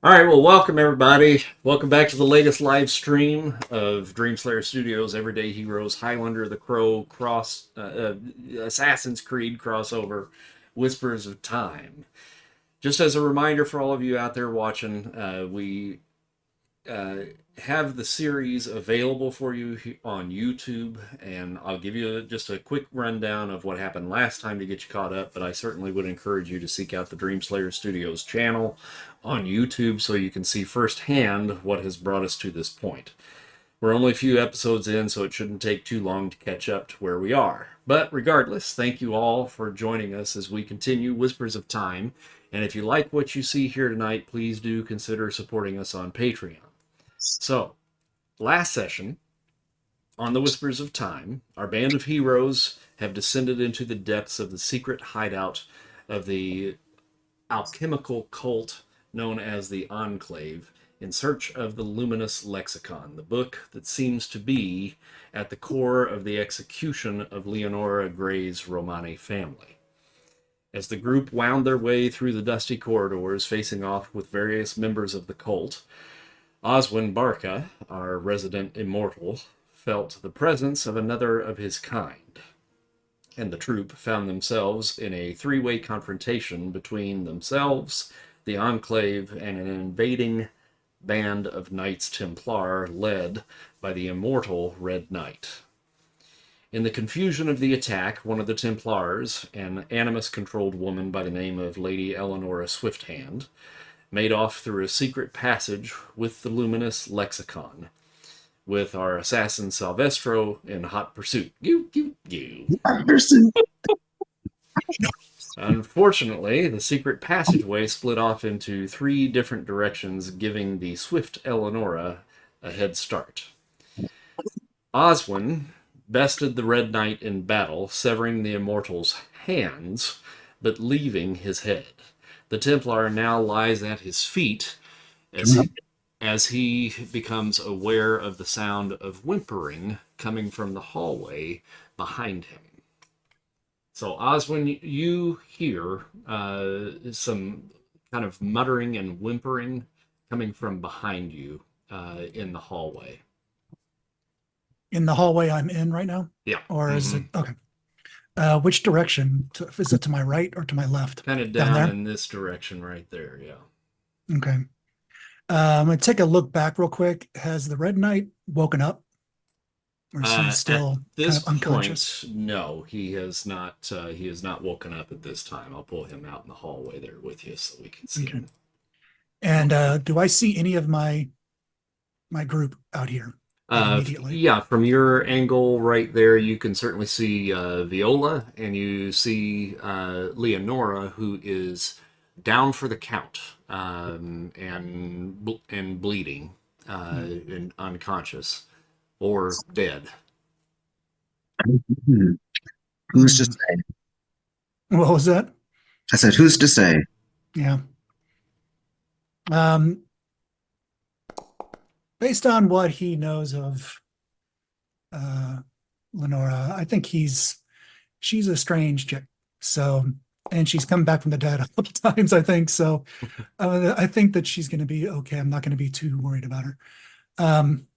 All right, well, welcome everybody. Welcome back to the latest live stream of Dreamslayer Studios' Everyday Heroes, Highlander, the Crow, Assassin's Creed crossover, Whispers of Time. Just as a reminder for all of you out there watching, we uh, have the series available for you on YouTube, and I'll give you just a quick rundown of what happened last time to get you caught up, but I certainly would encourage you to seek out the Dreamslayer Studios channel on YouTube so you can see firsthand what has brought us to this point. We're only a few episodes in, so it shouldn't take too long to catch up to where we are. But regardless, thank you all for joining us as we continue Whispers of Time. And if you like what you see here tonight, please do consider supporting us on Patreon. So, last session, on the Whispers of Time, our band of heroes have descended into the depths of the secret hideout of the alchemical cult known as the Enclave in search of the Luminous Lexicon, the book that seems to be at the core of the execution of Leonora Gray's Romani family. As the group wound their way through the dusty corridors, facing off with various members of the cult, Oswin Barca, our resident immortal, felt the presence of another of his kind, and the troop found themselves in a three-way confrontation between themselves, the Enclave, and an invading band of Knights Templar led by the immortal Red Knight. In the confusion of the attack, one of the Templars, an animus-controlled woman by the name of Lady Leonora Swifthand, made off through a secret passage with the Luminous Lexicon, with our assassin Salvestro in hot pursuit. Unfortunately, the secret passageway split off into three different directions, giving the swift Eleonora a head start. Oswin bested the Red Knight in battle, severing the immortal's hands, but leaving his head. The Templar now lies at his feet as he becomes aware of the sound of whimpering coming from the hallway behind him. So, Oswin, you hear some kind of muttering and whimpering coming from behind you in the hallway. In the hallway I'm in right now? Yeah. Or is it okay? Which direction? Is it to my right or to my left? Kind of Down down there? in this direction right there, yeah. Okay. I'm gonna take a look back real quick. Has the Red Knight woken up? Or is he At still kind this of unconscious? point, no, he has not. He has not woken up at this time. I'll pull him out in the hallway there with you so we can see Okay. him. And do I see any of my group out here, like immediately? Yeah, from your angle right there, you can certainly see Viola, and you see Leonora, who is down for the count and bleeding and unconscious or dead. Hmm. Who's to Hmm. say? What was that? I said, who's to say? Yeah. Um, Based on what he knows of uh Lenora, I think she's a strange chick. So, and she's come back from the dead a couple times, I think. So, I think that she's going to be okay. I'm not going to be too worried about her. Um,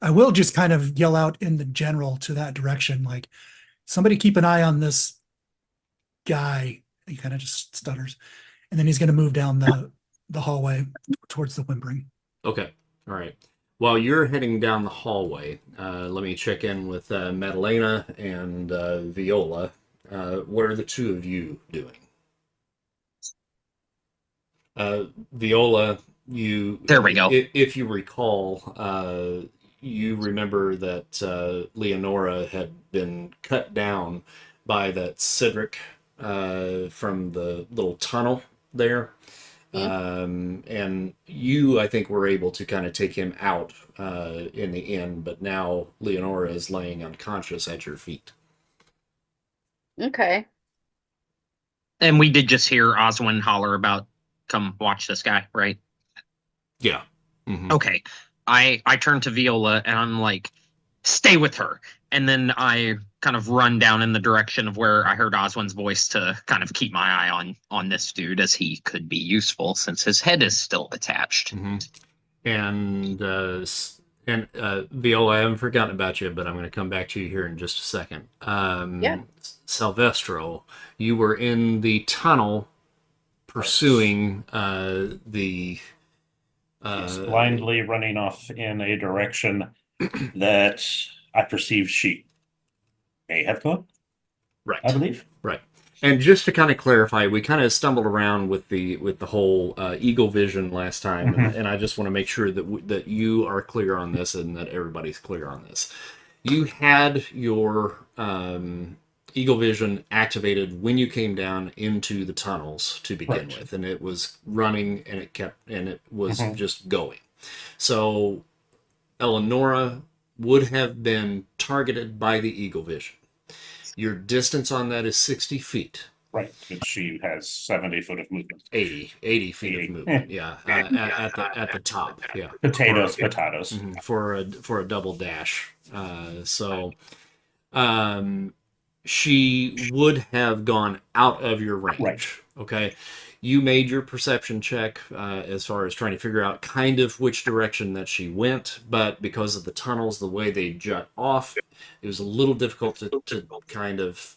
I will just kind of yell out in the general to that direction, like, somebody keep an eye on this guy. He kind of just stutters, and then he's going to move down the hallway towards the whimpering. Okay, all right. While you're heading down the hallway, let me check in with Madalena and Viola. What are the two of you doing? Viola, you There we go. if you recall, you remember that Leonora had been cut down by that Cedric from the little tunnel there. And you, I think, were able to kind of take him out in the end, but now Leonora is laying unconscious at your feet. Okay. And we did just hear Oswin holler about, come watch this guy, right? Yeah. Mm-hmm. Okay. I turn to Viola and I'm like, stay with her. And then I kind of run down in the direction of where I heard Oswin's voice to kind of keep my eye on this dude, as he could be useful since his head is still attached. And Viola, I haven't forgotten about you, but I'm going to come back to you here in just a second. Yeah. Silvestro, you were in the tunnel pursuing the. Yes, blindly running off in a direction that I perceive she may have gone. Right. I believe. Right. And just to kind of clarify, we kind of stumbled around with the whole eagle vision last time, and I just want to make sure that you are clear on this and that everybody's clear on this. You had your eagle vision activated when you came down into the tunnels to begin Right. with, and it was running and it was just going. So Eleonora would have been targeted by the eagle vision. Your distance on that is 60 feet. Right. And she has 70 foot of movement. 80 feet 80. of movement. Yeah, at the top. Yeah, Potatoes. for a double dash. She would have gone out of your range. Right. Okay, you made your perception check as far as trying to figure out kind of which direction that she went, but because of the tunnels, the way they jut off, it was a little difficult to kind of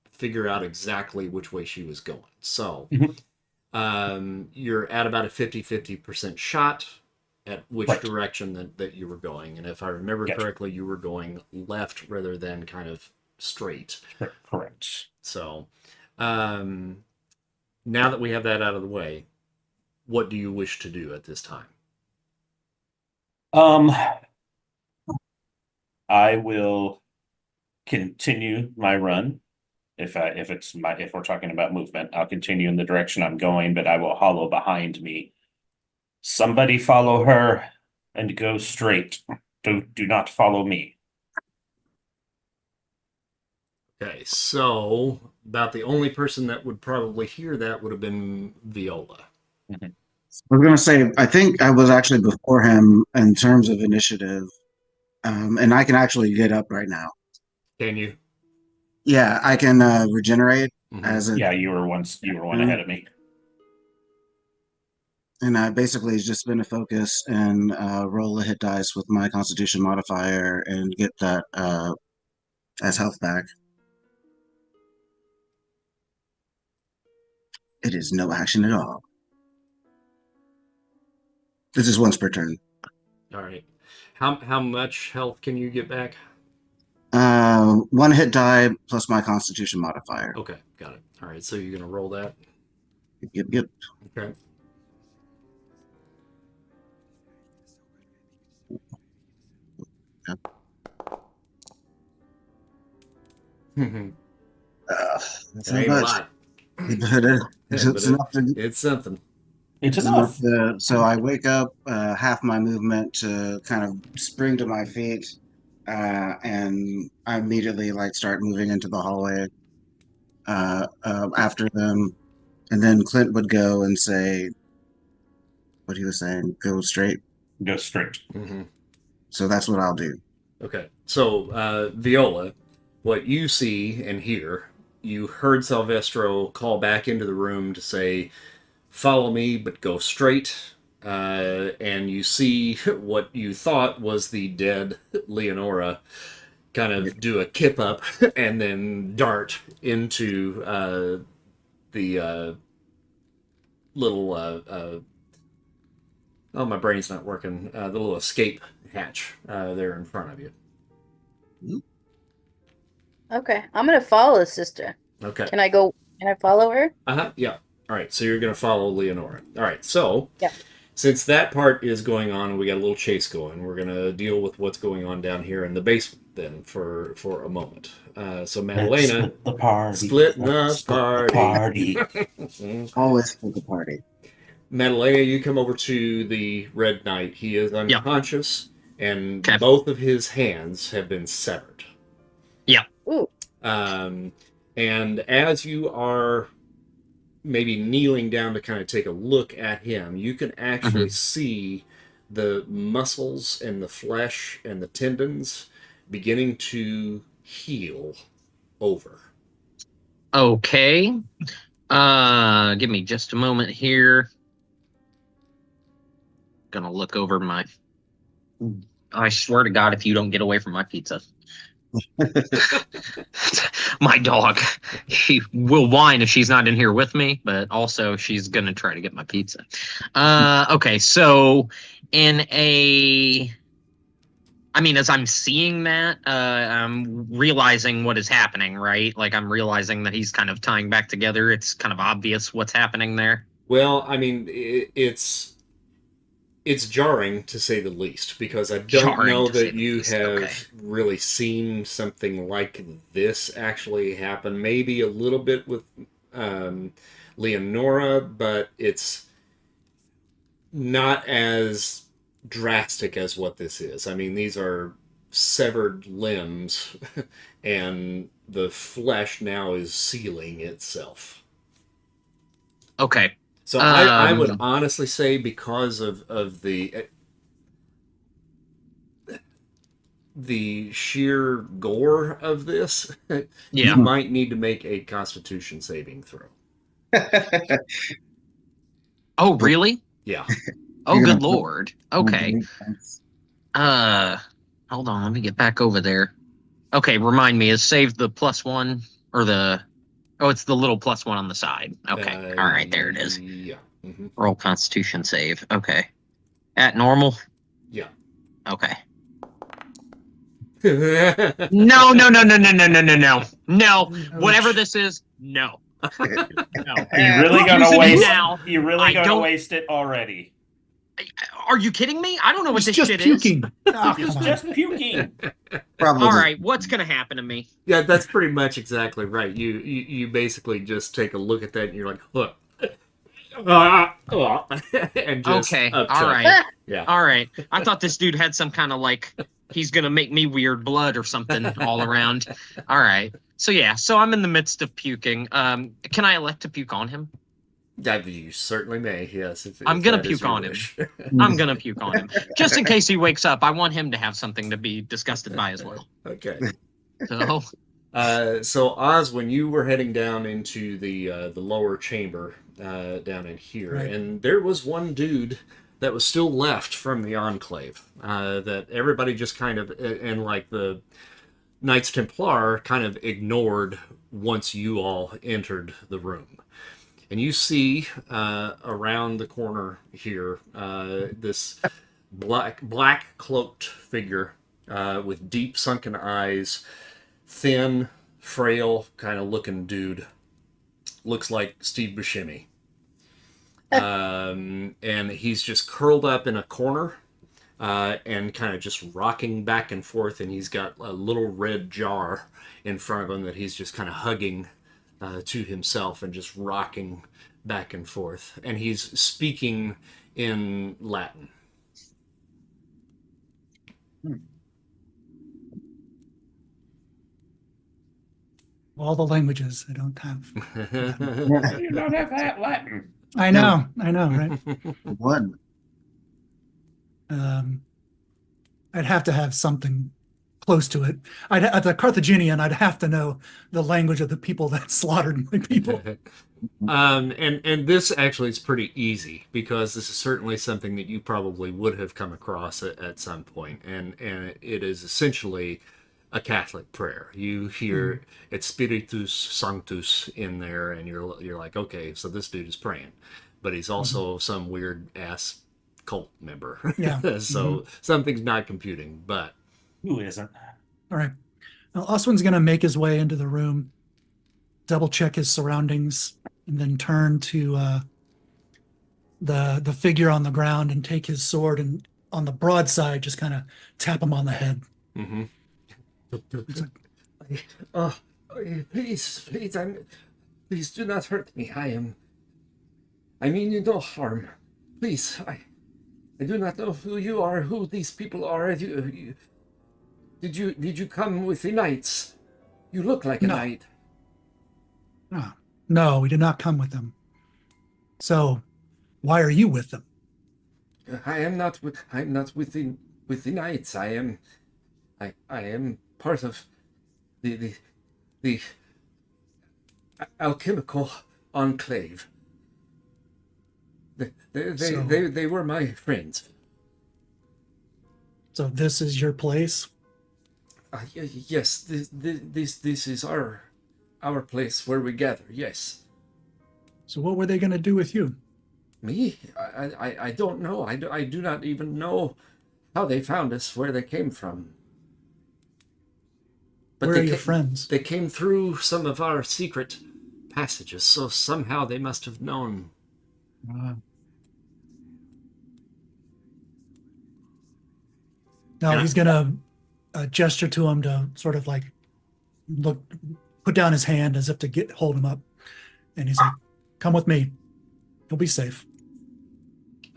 figure out exactly which way she was going. So you're at about a 50% shot at which Right. direction that you were going. And if I remember Gotcha. correctly, you were going left rather than kind of straight. Correct. So now that we have that out of the way, what do you wish to do at this time? I will continue my run. If we're talking about movement, I'll continue in the direction I'm going, but I will hollow behind me. Somebody follow her and go straight. Do not follow me. Okay, so about the only person that would probably hear that would have been Viola. I was gonna say, I think I was actually before him in terms of initiative, and I can actually get up right now. Can you? Yeah, I can regenerate as a, Yeah, you were one ahead of me. and I basically it's just been a focus and roll a hit dice with my Constitution modifier and get that as health back. It is no action at all. This is once per turn. All right. How much health can you get back? One hit die plus my Constitution modifier. Okay, got it. All right, so you're gonna roll that. Yep. Okay. Yep. That's Ain't not a much. lot. It's enough to It's something. It's It's enough. so I wake up, half my movement to kind of spring to my feet, and I immediately start moving into the hallway after them, and then Clint would go and say what he was saying, go straight. Go straight. Mm-hmm. So that's what I'll do. Okay, so Viola, what you see and hear, you heard Silvestro call back into the room to say, "Follow me, but go straight." And you see what you thought was the dead Leonora kind of do a kip up and then dart into the little oh, my brain's not working. The little escape hatch there in front of you. Okay, I'm gonna follow the sister. Okay. Can I follow her? Yeah. All right. So you're going to follow Leonora. All right. So Yeah. since that part is going on and we got a little chase going, we're going to deal with what's going on down here in the basement then for a moment. So Madalena, Split the party. split the party. Always for the party. Madalena, you come over to the Red Knight. He is unconscious, and Okay. both of his hands have been severed. Ooh. And as you are maybe kneeling down to kind of take a look at him, you can actually see the muscles and the flesh and the tendons beginning to heal over. Okay. Give me just a moment here. Gonna look over my. I swear to God, if you don't get away from my pizza. My dog, she will whine if she's not in here with me, but also she's gonna try to get my pizza. Okay, so as I'm seeing that, I'm realizing what is happening, right? Like I'm realizing that he's kind of tying back together. It's kind of obvious what's happening there. Well, I mean, it's jarring to say the least, because I don't Jarring, know to say that the you least. have Okay. really seen something like this actually happen. Maybe a little bit with Leonora, but it's not as drastic as what this is. I mean, these are severed limbs, and the flesh now is sealing itself. Okay. So I would Um, honestly say, because of the sheer gore of this, Yeah. you might need to make a Constitution saving throw. Oh, really? Yeah. Oh, You're good gonna- Lord. Okay. Hold on. Let me get back over there. Okay, remind me. Is save the +1 or the? Oh, it's the little +1 on the side. Okay. All right. There it is. Yeah. Mm-hmm. Roll Constitution save. Okay. At normal. Yeah. Okay. No. No. Whatever this is, no. No. You really Use gonna it waste? now. You really I gonna don't- waste it already? Are you kidding me? I don't know what He's this just shit puking. is. Oh, It's come on. just puking. Probably. All right. What's gonna happen to me? Yeah, that's pretty much exactly right. You basically just take a look at that and you're like, look. And just Okay. upchuck. All right. Yeah. All right. I thought this dude had some kind of like he's gonna make me weird blood or something all around. All right. So yeah. So I'm in the midst of puking. Can I elect to puke on him? That you certainly may. Yes. I'm gonna that is puke your on him. wish. I'm gonna puke on him just in case he wakes up. I want him to have something to be disgusted by as well. Okay. So So Oz, when you were heading down into the lower chamber down in here, Right. and there was one dude that was still left from the Enclave that everybody just kind of, and like the Knights Templar, kind of ignored once you all entered the room. And you see around the corner here this black cloaked figure with deep sunken eyes, thin, frail kind of looking dude. Looks like Steve Buscemi. And he's just curled up in a corner and kind of just rocking back and forth. And he's got a little red jar in front of him that he's just kind of hugging to himself and just rocking back and forth. And he's speaking in Latin. All the languages I don't have. You don't have that Latin. I know, right? What? I'd have to have something close to it. At the Carthaginian, I'd have to know the language of the people that slaughtered my people. And this actually is pretty easy, because this is certainly something that you probably would have come across at some point, and it is essentially a Catholic prayer. You hear Et Spiritus Sanctus in there, and you're like, okay, so this dude is praying, but he's also some weird ass cult member. Yeah. So something's not computing, but Who isn't? All right. Now, Oswin's going to make his way into the room, double check his surroundings, and then turn to the figure on the ground and take his sword and on the broadside just kind of tap him on the head. mm-hmm. Please, please do not hurt me. I mean you no harm. Please, I do not know who you are, who these people are. Did you come with the knights? You look like a No. knight. No, we did not come with them. So, why are you with them? I am not with the knights. I am part of the alchemical Enclave. They were my friends. So this is your place? Yes, this is our place where we gather. Yes. So what were they going to do with you? Me? I don't know. I do not even know how they found us, where they came from. But Where are your friends? They came through some of our secret passages, so somehow they must have known. Now And he's gonna gesture to him to sort of like put down his hand as if to hold him up, and he's like, "Come with me. You'll be safe."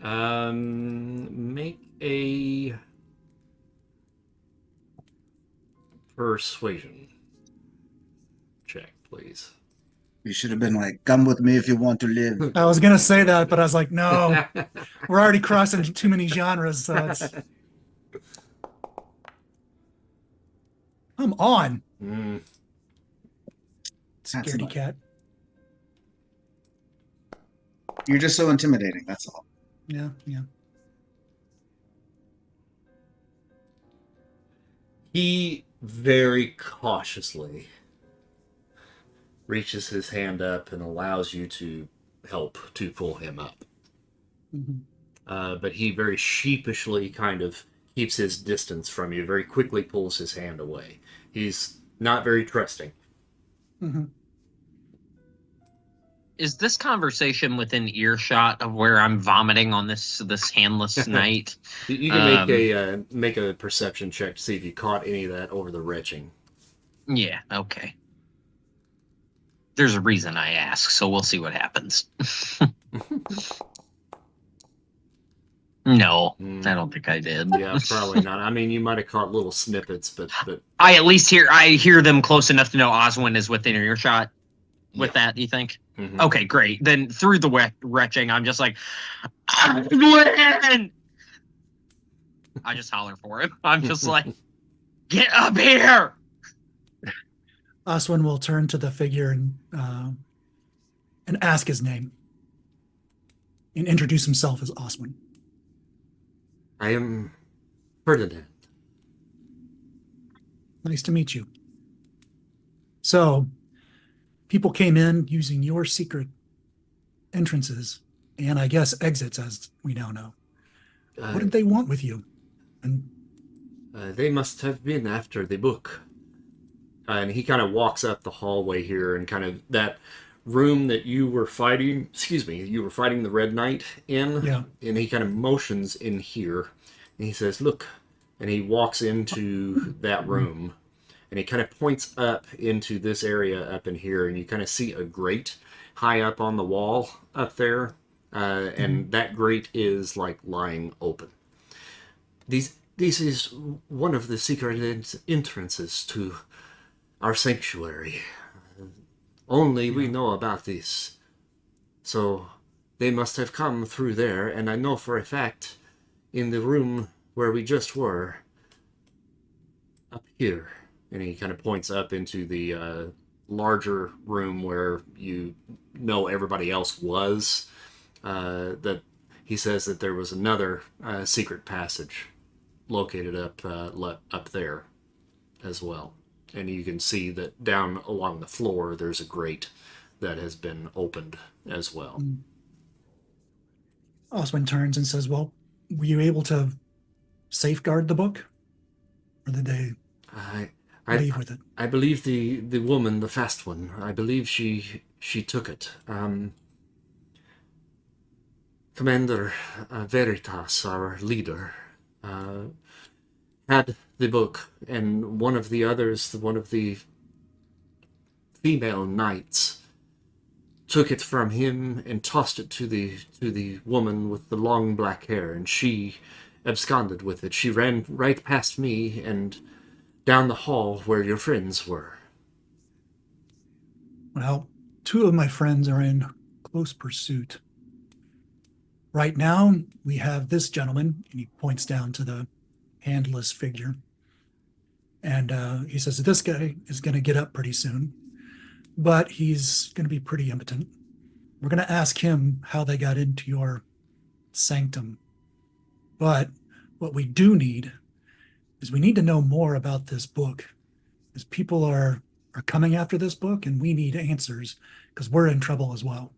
Make a persuasion check, please. You should have been like, "Come with me if you want to live." I was gonna say that, but I was like, "No, we're already crossing too many genres." So it's come on, That's scaredy not- cat. You're just so intimidating. That's all. Yeah. He very cautiously reaches his hand up and allows you to help to pull him up. But he very sheepishly kind of keeps his distance from you, very quickly pulls his hand away. He's not very trusting. Is this conversation within earshot of where I'm vomiting on this handless night? You can make a perception check to see if you caught any of that over the retching. Yeah, okay. There's a reason I ask, so we'll see what happens. No, I don't think I did. Yeah, probably not. I mean, you might have caught little snippets, but I at least hear them close enough to know Oswin is within earshot. With that, you think? Mhm. Okay, great. Then through the retching, I'm just like, Oswin! I just holler for him. I'm just like, get up here! Oswin will turn to the figure and ask his name and introduce himself as Oswin. I am Ferdinand. Nice to meet you. So, people came in using your secret entrances and I guess exits, as we now know. What did they want with you? And they must have been after the book. And he kind of walks up the hallway here and kind of that room that you were fighting, you were fighting the Red Knight in. Yeah. And he kind of motions in here and he says, look, and he walks into that room and he kind of points up into this area up in here and you kind of see a grate high up on the wall up there. And that grate is like lying open. This is one of the secret entrances to our sanctuary. Only we know about this. So they must have come through there, and I know for a fact in the room where we just were, up here, and he kind of points up into the larger room where you know everybody else was, that he says that there was another secret passage located up there as well. And you can see that down along the floor there's a grate that has been opened as well. Oswin turns and says, well, were you able to safeguard the book? Or did they leave with it? I believe the woman, the fast one, I believe she took it. Commander Veritas, our leader, had the book, and one of the others, one of the female knights, took it from him and tossed it to the woman with the long black hair, and she absconded with it. She ran right past me and down the hall where your friends were. Well, two of my friends are in close pursuit. Right now, we have this gentleman, and he points down to the handless figure. And he says, this guy is going to get up pretty soon, but he's going to be pretty impotent. We're going to ask him how they got into your sanctum. But what we do need is we need to know more about this book, because people are coming after this book, and we need answers because we're in trouble as well.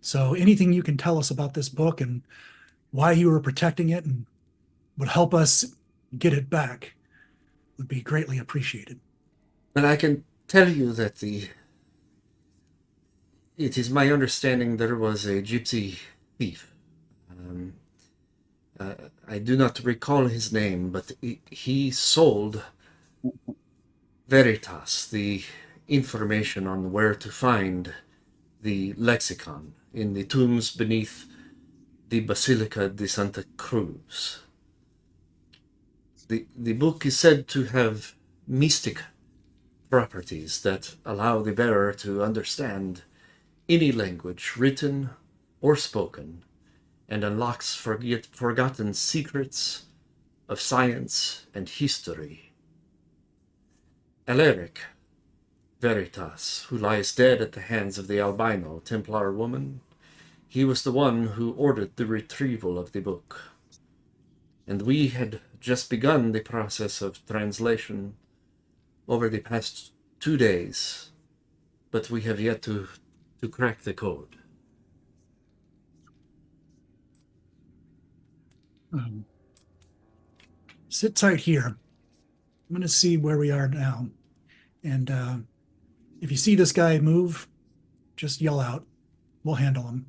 So anything you can tell us about this book and why you were protecting it and would help us get it back would be greatly appreciated. But I can tell you that it is my understanding there was a gypsy thief. I do not recall his name, but he sold Veritas the information on where to find the lexicon in the tombs beneath the Basilica de Santa Cruz. The book is said to have mystic properties that allow the bearer to understand any language, written or spoken, and unlocks forgotten secrets of science and history. Alaric Veritas, who lies dead at the hands of the albino Templar woman, he was the one who ordered the retrieval of the book. And we had just begun the process of translation over the past 2 days, but we have yet to crack the code. Sit tight here. I'm going to see where we are now. And if you see this guy move, just yell out. We'll handle him.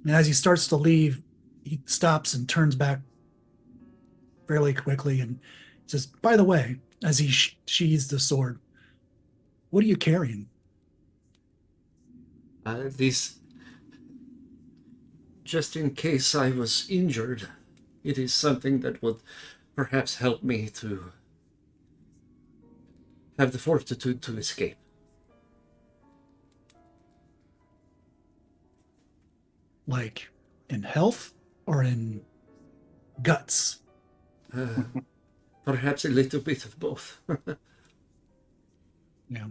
And as he starts to leave, he stops and turns back fairly quickly and says, by the way, as he sheathes the sword, what are you carrying? These, just in case I was injured, it is something that would perhaps help me to have the fortitude to escape. Like in health or in guts? Perhaps a little bit of both. Yeah.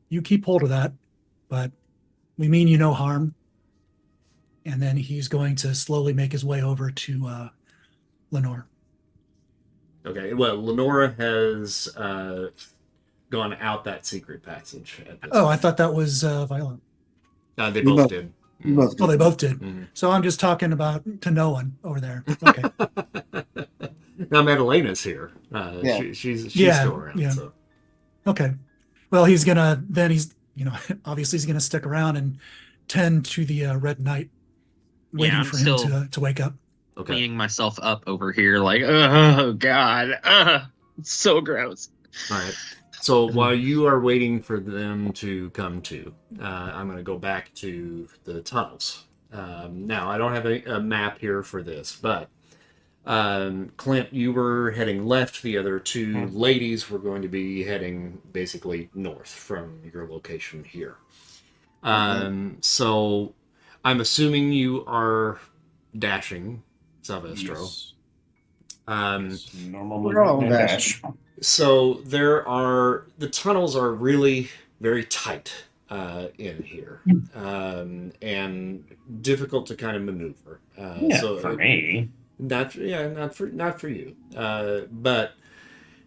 You keep hold of that, but we mean you no harm. And then he's going to slowly make his way over to Lenore. Okay, well, Leonora has gone out that secret passage. At this Oh, I point. thought that was Viola. They You both both- did. You both Oh, they both did. Mhm. So I'm just talking about to no one over there. Okay. Now Madalena's here. Yeah. She's Yeah, still around. yeah. So. Okay. Well, he's obviously he's gonna stick around and tend to the Red Knight, waiting I'm for him still to wake up. Okay. cleaning myself up over here, like, oh god, it's so gross. All right. So while you are waiting for them to come to, I'm going to go back to the tunnels. Now, I don't have a map here for this, but Clint, you were heading left. The other two ladies were going to be heading basically north from your location here. So I'm assuming you are dashing, Salvestro. Yes. Normal We're all movement and dashed. dash. So the tunnels are really very tight in here, and difficult to kind of maneuver. For me. Not for you, but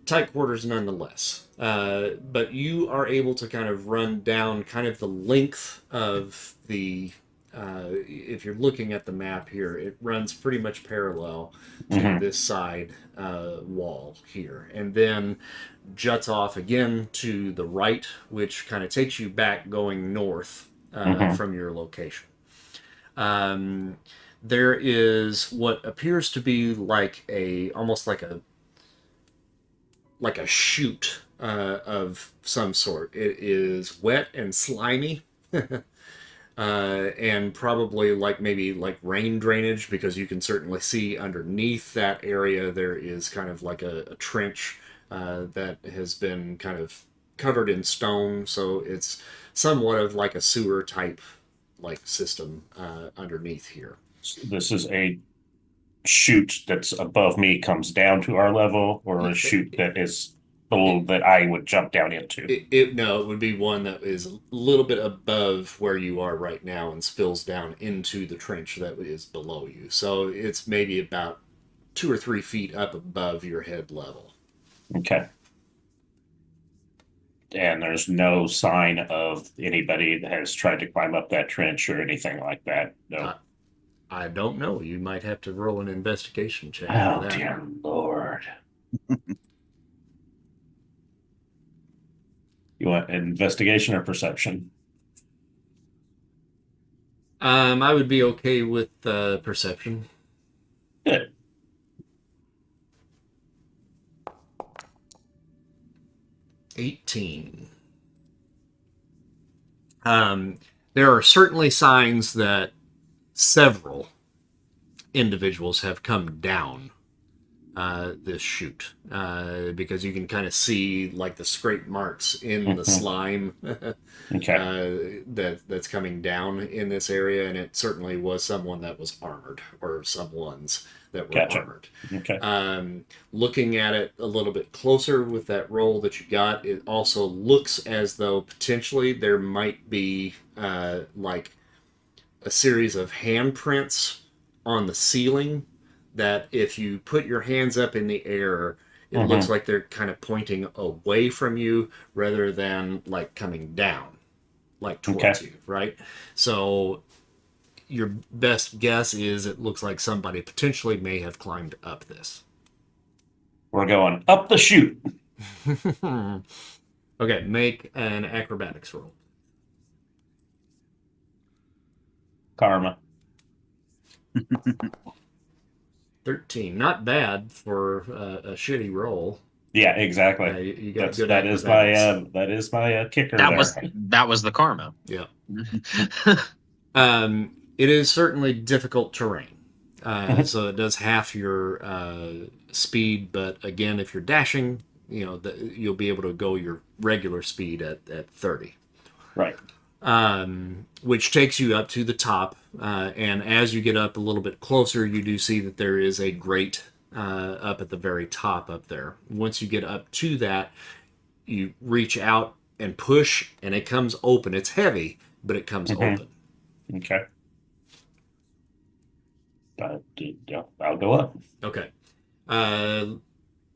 tight quarters nonetheless. But you are able to kind of run down kind of the length of the. If you're looking at the map here, it runs pretty much parallel to this side wall here, and then juts off again to the right, which kind of takes you back going north from your location. There is what appears to be almost like a chute of some sort. It is wet and slimy. And probably maybe rain drainage, because you can certainly see underneath that area there is kind of like a trench that has been kind of covered in stone, so it's somewhat of like a sewer type system underneath here. This is a chute that's above me comes down to our level, or a chute that is below that I would jump down into? No, it would be one that is a little bit above where you are right now and spills down into the trench that is below you. So it's maybe about 2 or 3 feet up above your head level. Okay. And there's no sign of anybody that has tried to climb up that trench or anything like that. No. I don't know. You might have to roll an investigation check Oh, for that. dear Lord. You want investigation or perception? I would be okay with perception. Good. $18. There are certainly signs that several individuals have come down this chute because you can kind of see like the scrape marks in the slime Okay. that's coming down in this area, and it certainly was someone that was armored or someone's that were Gotcha. armored. Okay. Looking at it a little bit closer with that roll that you got, it also looks as though potentially there might be like a series of handprints on the ceiling that if you put your hands up in the air, it looks like they're kind of pointing away from you rather than like coming down, like towards you, right? So your best guess is it looks like somebody potentially may have climbed up this. We're going up the chute. Okay, make an acrobatics roll. Karma. 13. Not bad for a shitty roll. Yeah, exactly. You got good that is my kicker That there. was the karma. Yeah. It is certainly difficult terrain. So it does half your speed, but again, if you're dashing, you'll be able to go your regular speed at 30. Right. Which takes you up to the top. And as you get up a little bit closer, you do see that there is a grate up at the very top up there. Once you get up to that, you reach out and push, and it comes open. It's heavy, but it comes open. Okay. But I'll go up. Okay.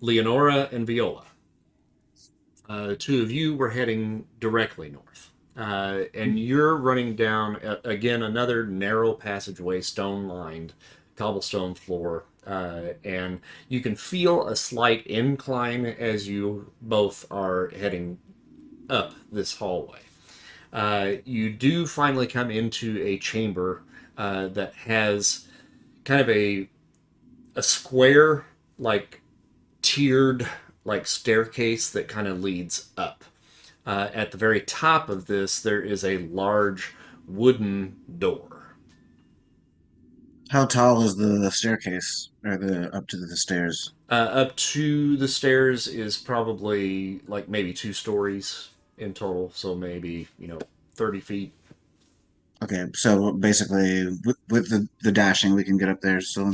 Leonora and Viola. The two of you were heading directly north. And you're running down, again, another narrow passageway, stone-lined, cobblestone floor. And you can feel a slight incline as you both are heading up this hallway. You do finally come into a chamber that has kind of a square, like, tiered, like, staircase that kind of leads up. At the very top of this, there is a large wooden door. How tall is the staircase or the up to the stairs? Up to the stairs is probably like maybe 2 stories in total, so maybe 30 feet. Okay, so basically, with the dashing, we can get up there. So,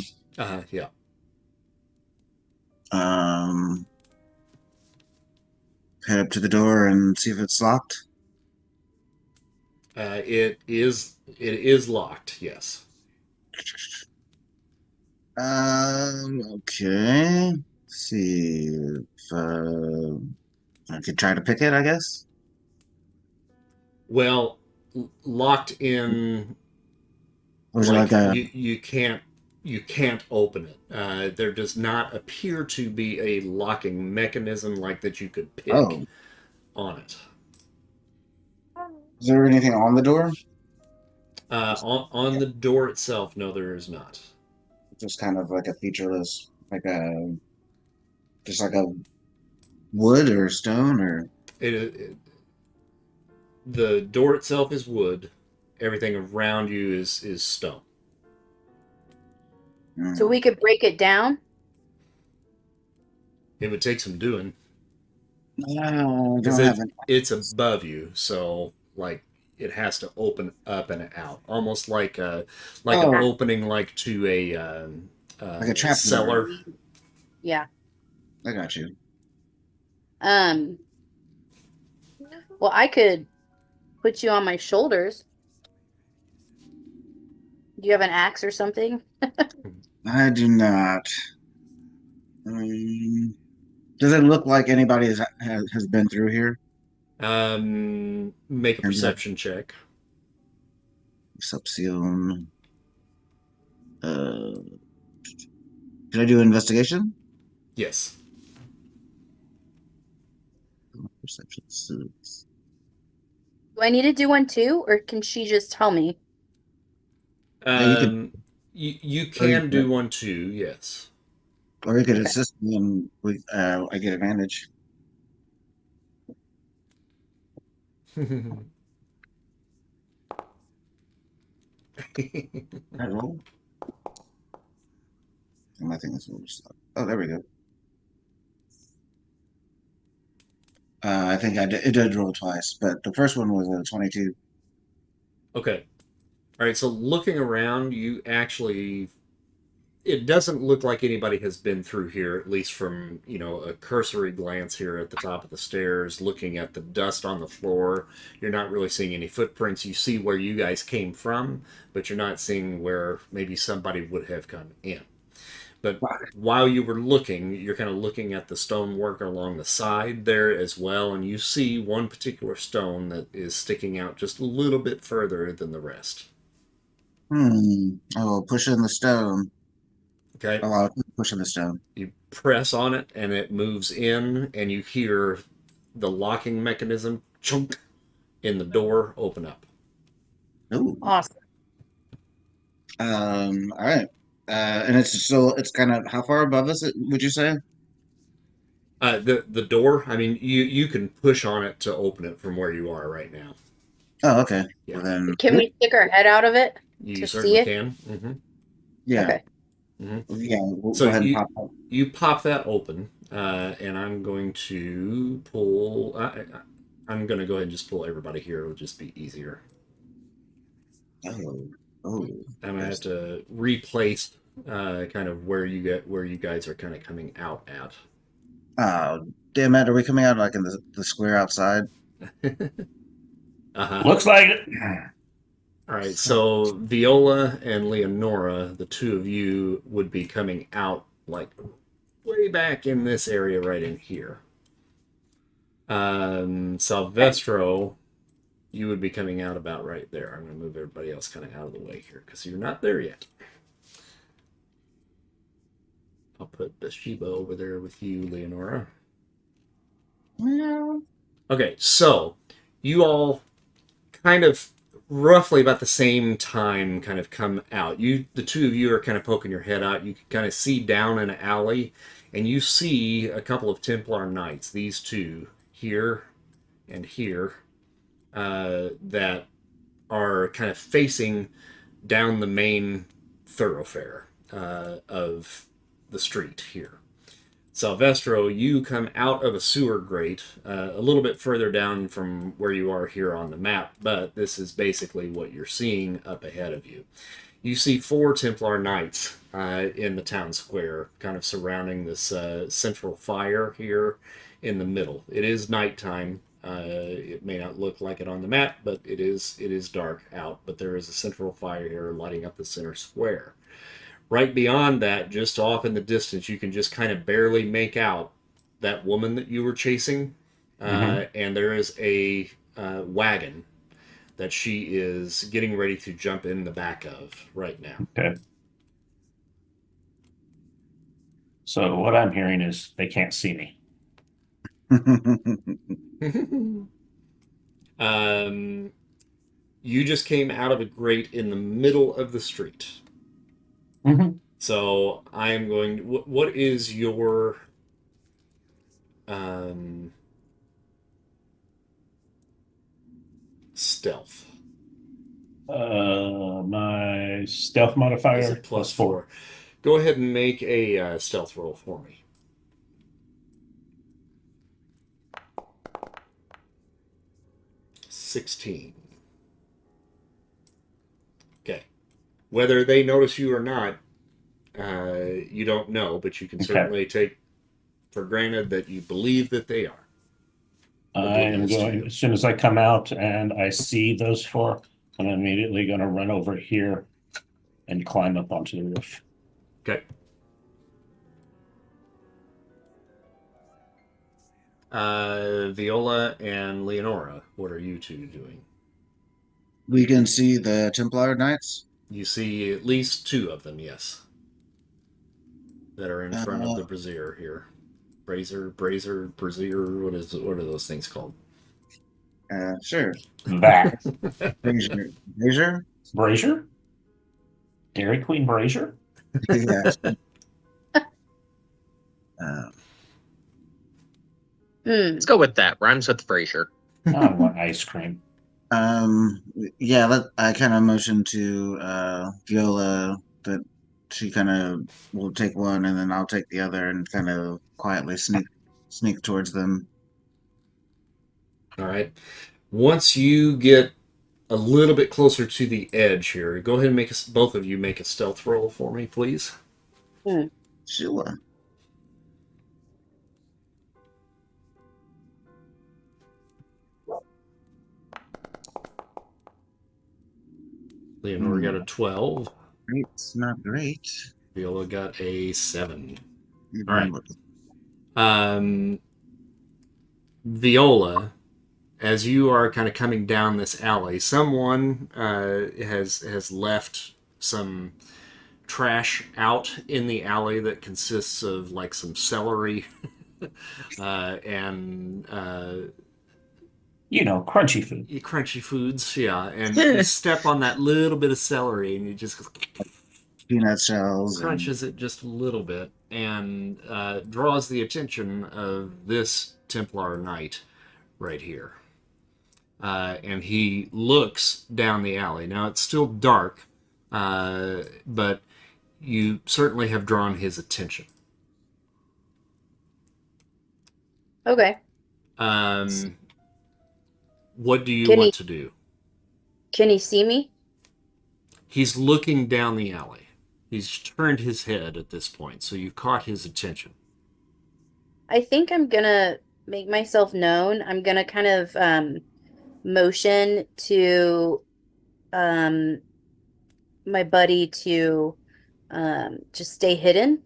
Yeah. Head up to the door and see if it's locked. It is locked. Yes. Okay. Let's see if I could try to pick it, I guess. Well, locked in. Or is it like a you can't open it. There does not appear to be a locking mechanism like that you could pick on it. Is there anything on the door? On the door itself, no, there is not. Just kind of like a featureless, just like a wood or stone or. The door itself is wood. Everything around you is stone. So we could break it down? It would take some doing. No, Because it's above you, so like it has to open up and out, almost like an opening like to Like a trap cellar. Yeah. I got you. Um. Well, I could put you on my shoulders. Do you have an axe or something? I do not. Um, does it look like anybody has been through here? Make a And that perception check. Subsume. Uh, can I do investigation? Yes. Perception suits. Do I need to do one too, or can she just tell me? Yeah, you could, You or you can could, do one too. Yes. or you could Okay. assist me, and I get advantage. I roll. And I think that's what it's. Oh, there we go. I think it did roll twice, but the first one was a 22. Okay. All right. So looking around, you actually it doesn't look like anybody has been through here, at least from, a cursory glance here at the top of the stairs, looking at the dust on the floor. You're not really seeing any footprints. You see where you guys came from, but you're not seeing where maybe somebody would have come in. But while you were looking, you're kind of looking at the stonework along the side there as well, and you see one particular stone that is sticking out just a little bit further than the rest. Oh, push in the stone. Okay? Oh, I'll keep pushing the stone. You press on it, and it moves in, and you hear the locking mechanism chunk in the door open up. Ooh. Awesome. All right. And it's kind of how far above us, would you say? The door, I mean, you can push on it to open it from where you are right now. Oh, okay. Yeah. Well then, Can we stick our head out of it You to see certainly it? can. Mm-hmm. yeah, Okay. Mm-hmm. yeah. We'll So go ahead and pop up. you pop that open, and I'm going to pull. I'm going to go ahead and just pull everybody here. It'll just be easier. Oh, oh. I'm gonna have There's, to replace kind of where you guys are kind of coming out at. oh, damn it! Are we coming out like in the square outside? Uh-huh. Looks like it. All right, so Viola and Leonora, the two of you would be coming out like way back in this area right in here. Salvestro, you would be coming out about right there. I'm going to move everybody else kind of out of the way here because you're not there yet. I'll put Bathsheba over there with you, Leonora. Yeah. Okay, so you all kind of roughly about the same time kind of come out. The two of you are kind of poking your head out. You can kind of see down an alley, and you see a couple of Templar knights, these two here and here, that are kind of facing down the main thoroughfare of the street here. Salvestro, you come out of a sewer grate a little bit further down from where you are here on the map, but this is basically what you're seeing up ahead of you. You see 4 Templar knights in the town square, kind of surrounding this central fire here in the middle. It is nighttime. It may not look like it on the map, but it is dark out. But there is a central fire here lighting up the center square. Right beyond that, just off in the distance, you can just kind of barely make out that woman that you were chasing. And there is a wagon that she is getting ready to jump in the back of right now. Okay. So what I'm hearing is they can't see me. You just came out of a grate in the middle of the street. Mm-hmm. So I am going. What is your stealth? My stealth Is modifier it plus 4? Go ahead and make a stealth roll for me. 16. Okay. Whether they notice you or not, you don't know, but you can Okay. certainly take for granted that you believe that they are. I am going, as soon as I come out and I see those four, I'm immediately going to run over here and climb up onto the roof. Okay. Viola and Leonora, what are you two doing? We can see the Templar Knights. You see at least two of them, yes, that are in front of the Uh, brazier here. Brazier, brazier. What are those things called? sure. That Brazier. Brazier? Brazier? Dairy Queen Brazier? Yes. Uh, Let's go with that. Rhymes with Frasier. I want ice cream. yeah, I kind of motioned to Viola that she kind of will take one and then I'll take the other and kind of quietly sneak towards them. All right. Once you get a little bit closer to the edge here, go ahead and both of you make a stealth roll for me, please. Sure. Leonora got a 12. It's not great. Viola got a 7. Even All right. with- Viola, as you are kind of coming down this alley, someone has left some trash out in the alley that consists of like some celery and You know, crunchy food. crunchy foods, yeah. And you step on that little bit of celery, and you just Peanut shells. crunches it just a little bit, and draws the attention of this Templar Knight right here. And he looks down the alley. Now it's still dark, but you certainly have drawn his attention. Okay. What do you Can want he- to do? Can he see me? He's looking down the alley. He's turned his head at this point, so you've caught his attention. I think I'm gonna make myself known. I'm gonna kind of motion to my buddy to just stay hidden.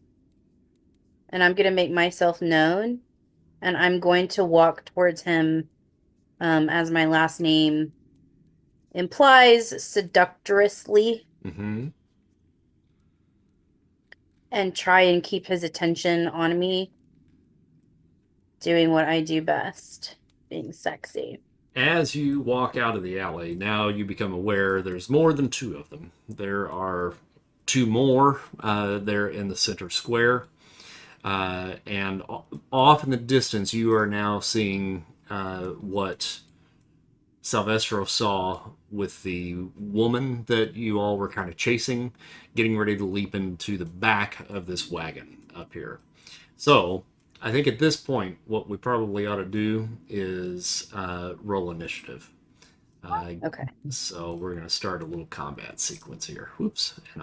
And I'm gonna make myself known. And I'm going to walk towards him as my last name implies, seductressly, Mm-hmm. and try and keep his attention on me, doing what I do best, being sexy. As you walk out of the alley, now you become aware there's more than two of them. There are two more there in the center square. And off in the distance, you are now seeing what Salvestro saw with the woman that you all were kind of chasing, getting ready to leap into the back of this wagon up here. So I think at this point, what we probably ought to do is roll initiative. Okay. So we're going to start a little combat sequence here. Whoops. And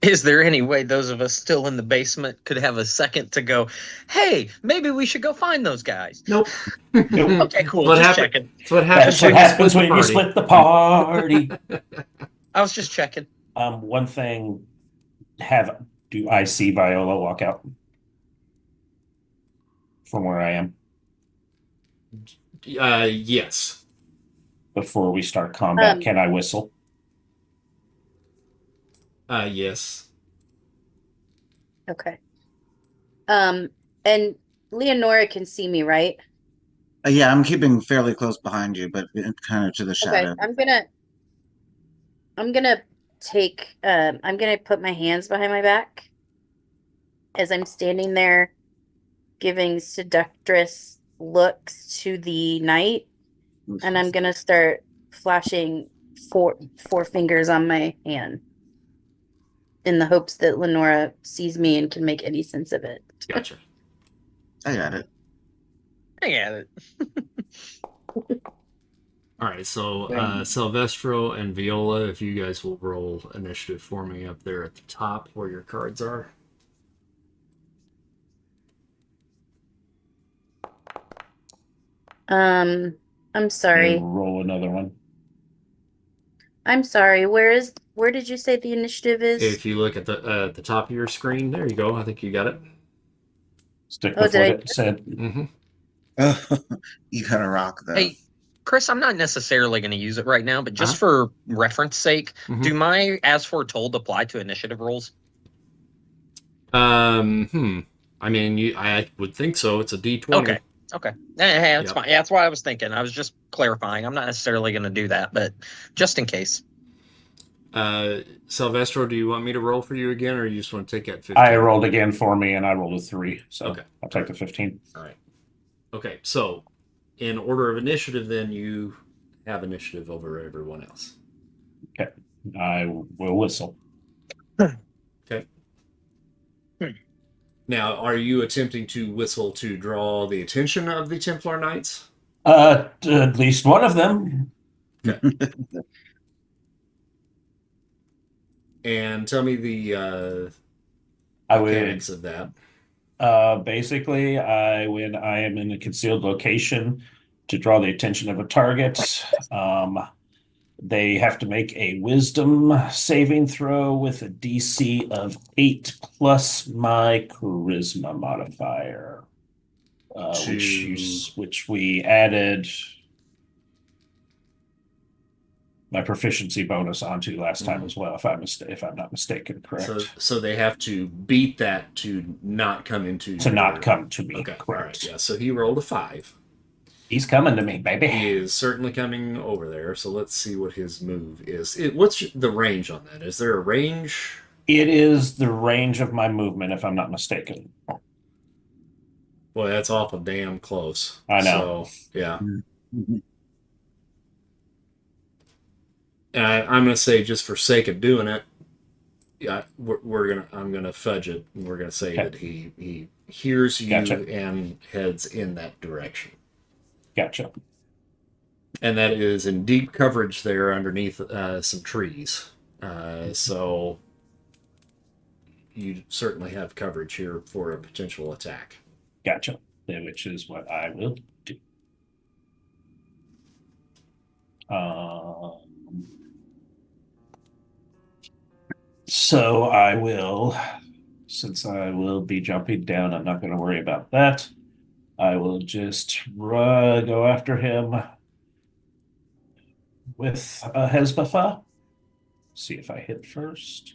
Is there any way those of us still in the basement could have a second to go, hey, maybe we should go find those guys? Nope. Okay, cool. What Just happened? checking. That's what happens That's what happens when you party. split the party. I was just checking. One thing, do I see Viola walk out from where I am Yes. before we start combat? Can I whistle? Yes. Okay. And Leonora can see me, right? Yeah, I'm keeping fairly close behind you, but kind of to the Okay. shadow. I'm gonna put my hands behind my back as I'm standing there giving seductress looks to the knight, and I'm gonna start flashing four fingers on my hand in the hopes that Leonora sees me and can make any sense of it. Gotcha. I got it. I got it. All right, so Silvestro and Viola, if you guys will roll initiative for me up there at the top where your cards are. I'm sorry. And roll another one. I'm sorry. Where did you say the initiative is? If you look at the top of your screen, there you go. I think you got it. Stick Oh, with did what I- it said. Mm-hmm. You gotta rock though. Hey, Chris, I'm not necessarily going to use it right now, but just Uh-huh. for reference sake, Mhm. do my as foretold apply to initiative rolls? I mean, I would think so. It's a D20. Okay. Okay. Hey, that's Yep. fine. Yeah, that's what I was thinking. I was just clarifying. I'm not necessarily going to do that, but just in case. Silvestro, do you want me to roll for you again, or you just want to take that 15? I rolled again for me, and I rolled a 3. So Okay. I'll take the 15. All right. Okay, so in order of initiative, then you have initiative over everyone else. I will whistle. Okay. Now, are you attempting to whistle to draw the attention of the Templar Knights? At least one of them. And tell me the I would. mechanics of that. Basically, when I am in a concealed location to draw the attention of a target, they have to make a wisdom saving throw with a DC of 8 plus my charisma modifier, which we added my proficiency bonus onto last time as well, if I'm not mistaken, correct? So they have to beat that to not come into not come to me. Okay, Correct. all right, yeah. So he rolled a 5. He's coming to me, baby. He is certainly coming over there. So let's see what his move is. What's the range on that? Is there a range? It is the range of my movement, if I'm not mistaken. Boy, that's awful damn close. I know. So, yeah. And I'm going to say, just for sake of doing it, yeah, I'm gonna fudge it, and we're gonna say that he hears you and heads in that direction. Gotcha. And that is in deep coverage there underneath some trees. So you certainly have coverage here for a potential attack. Gotcha. Which is what I will do. So I will, since I will be jumping down, I'm not going to worry about that. I will just go after him with a Hezbollah. See if I hit first.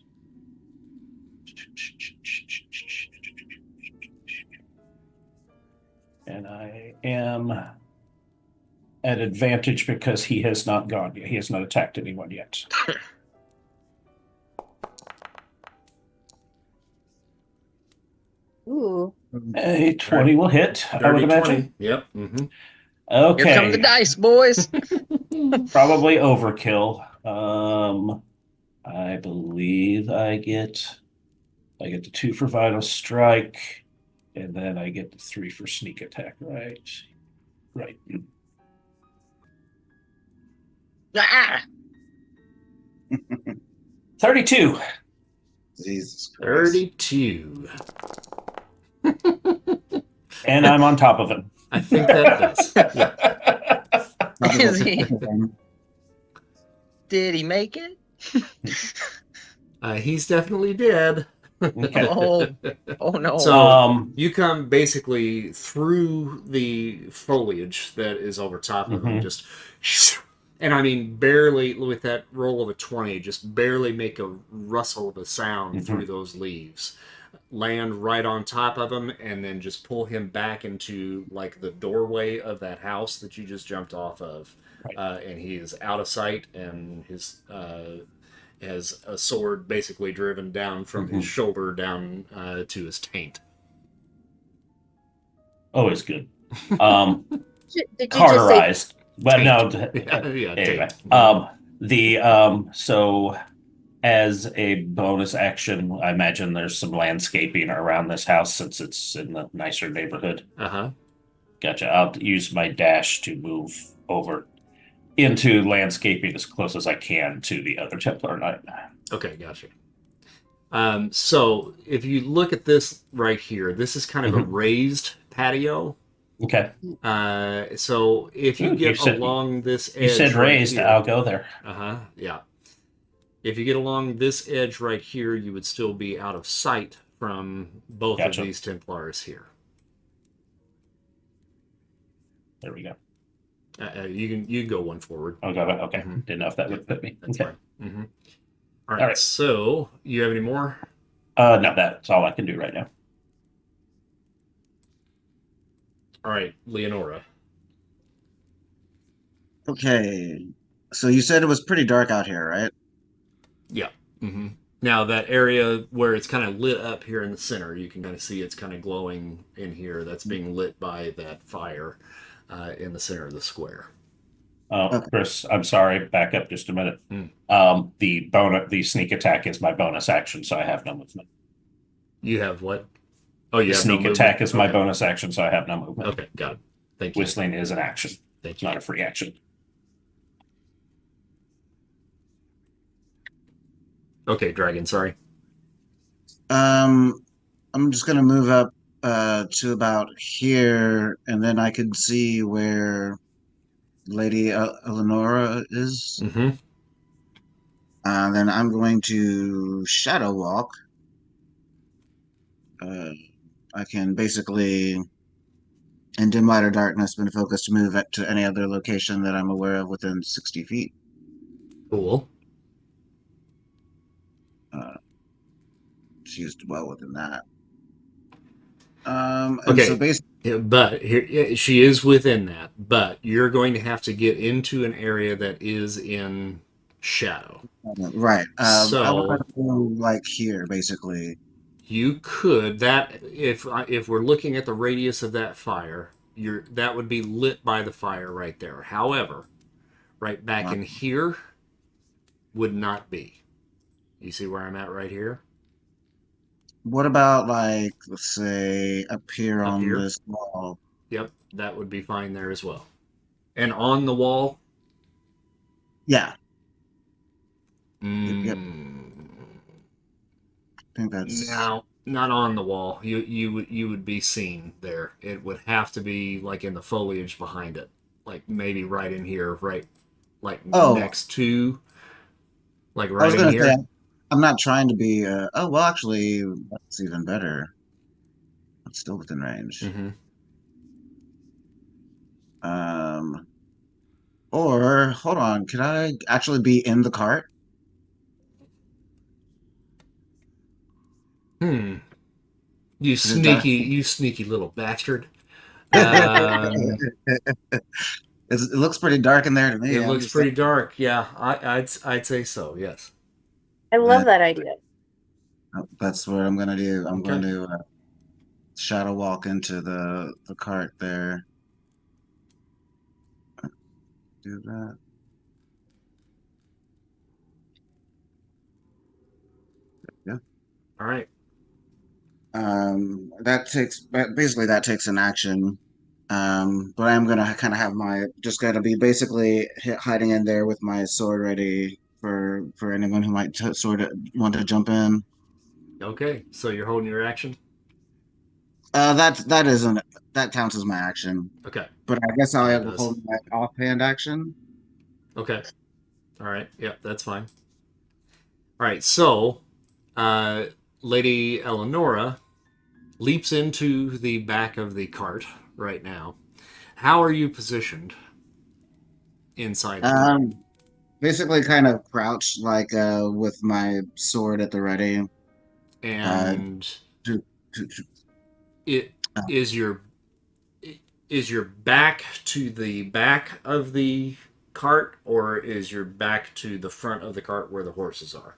And I am at advantage because he has not gone yet. He has not attacked anyone yet. Ooh. A 20 will hit, I would imagine. 20. Yep. Mm-hmm. Okay. Here come the dice, boys. Probably overkill. I believe I get the 2 for vital strike, and then I get the 3 for sneak attack, right? Right. Ah! 32. Jesus Christ. 32. And I'm on top of him. I think that does. Yeah. Is he? Did he make it? He's definitely dead. Okay. Oh no. So you come basically through the foliage that is over top of him, just, and I mean, barely with that roll of a 20, just barely make a rustle of a sound through those leaves. Land right on top of him, and then just pull him back into like the doorway of that house that you just jumped off of. Right. And he is out of sight, and his has a sword basically driven down from his shoulder down to his taint. Always good. Did you Cauterized. But taint. no. Yeah, anyway. So as a bonus action, I imagine there's some landscaping around this house since it's in the nicer neighborhood. Gotcha. I'll use my dash to move over into landscaping as close as I can to the other Templar Knight. Okay, gotcha. So if you look at this right here, this is kind of a raised patio. Okay. So if you Ooh, get you said- along this edge, You said right raised. here- I'll go there. yeah. If you get along this edge right here, you would still be out of sight from both Gotcha. of these Templars here. There we go. You can go one forward. I'll go. Okay. Mhm. Didn't know if that would fit me. That's Okay. fine. All right. All right. So you have any more? No, that's all I can do right now. All right, Leonora. Okay. So you said it was pretty dark out here, right? Yeah. Now that area where it's kind of lit up here in the center, you can kind of see it's kind of glowing in here. That's being lit by that fire in the center of the square. Okay. Chris, I'm sorry. Back up just a minute. The sneak attack is my bonus action, so I have no movement. You have what? Oh, you The have no sneak movement? attack is my Okay. bonus action, so I have no movement. Okay, got it. Thank you. Whistling is an action, Thank you. not a free action. Okay, Dragon. Sorry. I'm just gonna move up to about here, and then I can see where Lady Eleonora is. Mm-hmm. Then I'm going to shadow walk. I can basically, in dim light or darkness, been focused to move it to any other location that I'm aware of within 60 feet. Cool. She's well within that. And Okay. so basically, Yeah, but here she is within that. But you're going to have to get into an area that is in shadow. right. So- I want to go like here, basically. You could that if we're looking at the radius of that fire, that would be lit by the fire right there. However, right back in here would not be. You see where I'm at right here? What about like, let's say, up here Up on here? this wall? Yep, that would be fine there as well. And on the wall, Yeah, mm, Yep. I think that's no, not on the wall. You would be seen there. It would have to be like in the foliage behind it, like maybe right in here, right, like Oh. next to, like I right was in gonna here. say I'm not trying to be. Oh well, actually, that's even better. It's still within range. Mm-hmm. Or hold on, can I actually be in the cart? You Is it dark? you sneaky little bastard. Um, It looks pretty dark in there to me. it I'm looks just pretty saying. dark. Yeah, I'd say so. Yes. I love that idea. That's what I'm gonna do. I'm Okay. going to shadow walk into the cart there. Do that. All right. That takes basically that takes an action. But I'm gonna kind of have my just gotta be basically hiding in there with my sword ready for anyone who might sort of want to jump in. Okay. So you're holding your action. That isn't that counts as my action. Okay. But I guess Yeah, it I'll does. hold my offhand action. Okay. All right. Yep, that's fine. All right. So, Lady Eleonora leaps into the back of the cart right now. How are you positioned inside? Of the cart? Basically kind of crouched like with my sword at the ready. And To, to, it is your back to the back of the cart, or is your back to the front of the cart where the horses are?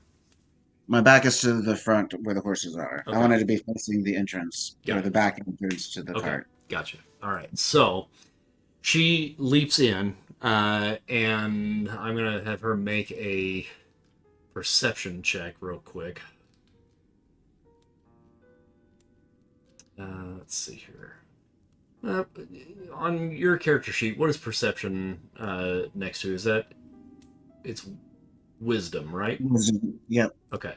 my back is to the front where the horses are. Okay. I wanted to be facing the entrance Got or it. the back entrance to the Okay, cart. gotcha. All right, so she leaps in, and I'm gonna have her make a perception check real quick. Let's see here. On your character sheet, what is perception next to? Is that it's wisdom, right? Yep. Okay.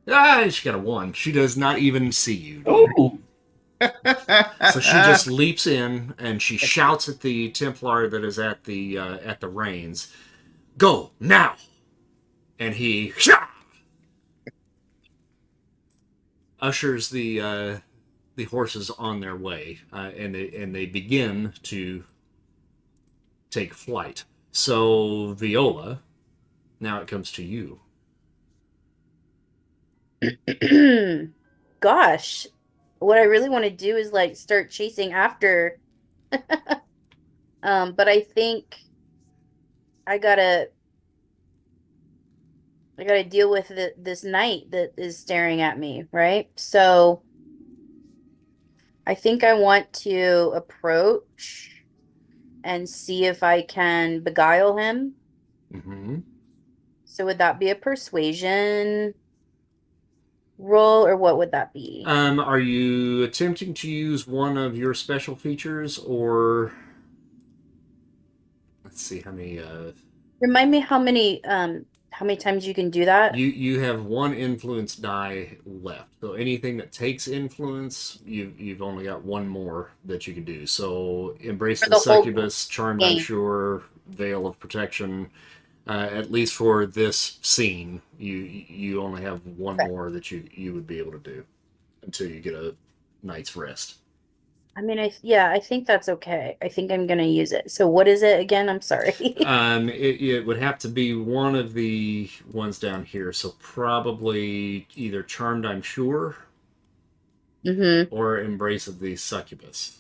She got a 1. She does not even see you. Oh, So she just leaps in and she shouts at the Templar that is at the reins, "Go now!" And he ushers the horses on their way, and they begin to take flight. So Viola, now it comes to you. Gosh, what I really want to do is like start chasing after. But I think I gotta I gotta deal with this knight that is staring at me, right? So I think I want to approach and see if I can beguile him. Mm-hmm. So would that be a persuasion roll, or what would that be? Are you attempting to use one of your special features, or let's see how many? Remind me how many times you can do that You have one influence die left. So anything that takes influence, you've only got one more that you can do. So embrace for the the whole succubus, charmed, I'm game. sure, veil of protection. At least for this scene, you only have one Okay. more that you would be able to do until you get a night's rest. I mean, yeah, I think that's okay. I think I'm gonna use it. So what is it again? I'm sorry. It would have to be one of the ones down here. So probably either charmed, I'm sure, Mm-hmm. or embrace of the succubus.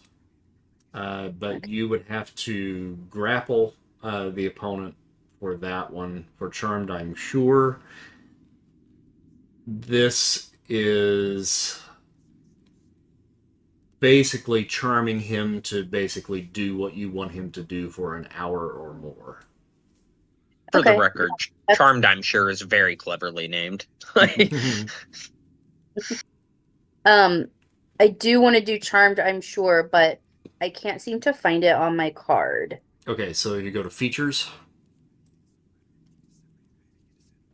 But Okay. you would have to grapple the opponent for that one. For charmed, I'm sure. This is basically charming him to basically do what you want him to do for an hour or more. For the Okay. record, That's- Charmed, I'm sure, is very cleverly named. I do want to do charmed, I'm sure, but I can't seem to find it on my card. Okay, so you go to features,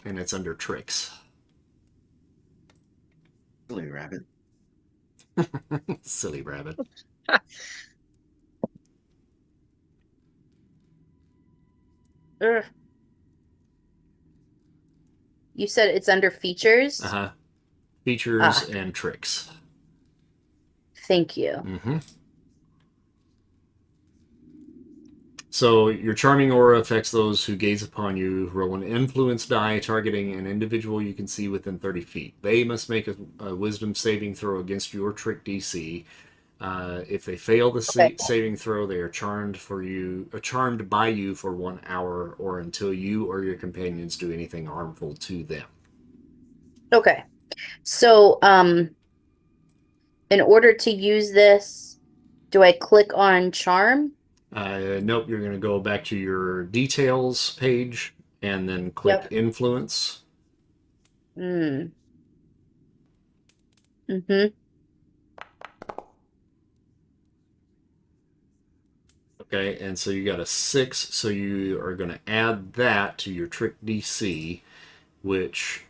and it's under tricks. Silly rabbit. Silly rabbit. Ugh. You said it's under features? Uh-huh. Features Ah, and tricks. thank you. Mm-hmm. So your charming aura affects those who gaze upon you. Roll an influence die targeting an individual you can see within 30 feet. They must make a wisdom saving throw against your trick DC. If they fail the Okay. saving throw, they are charmed by you for 1 hour or until you or your companions do anything harmful to them. Okay. So, in order to use this, do I click on charm? Nope, you're going to go back to your details page and then click Yep. influence. Mm. Mm-hmm. Okay, and so you got a 6, so you are going to add that to your trick DC, which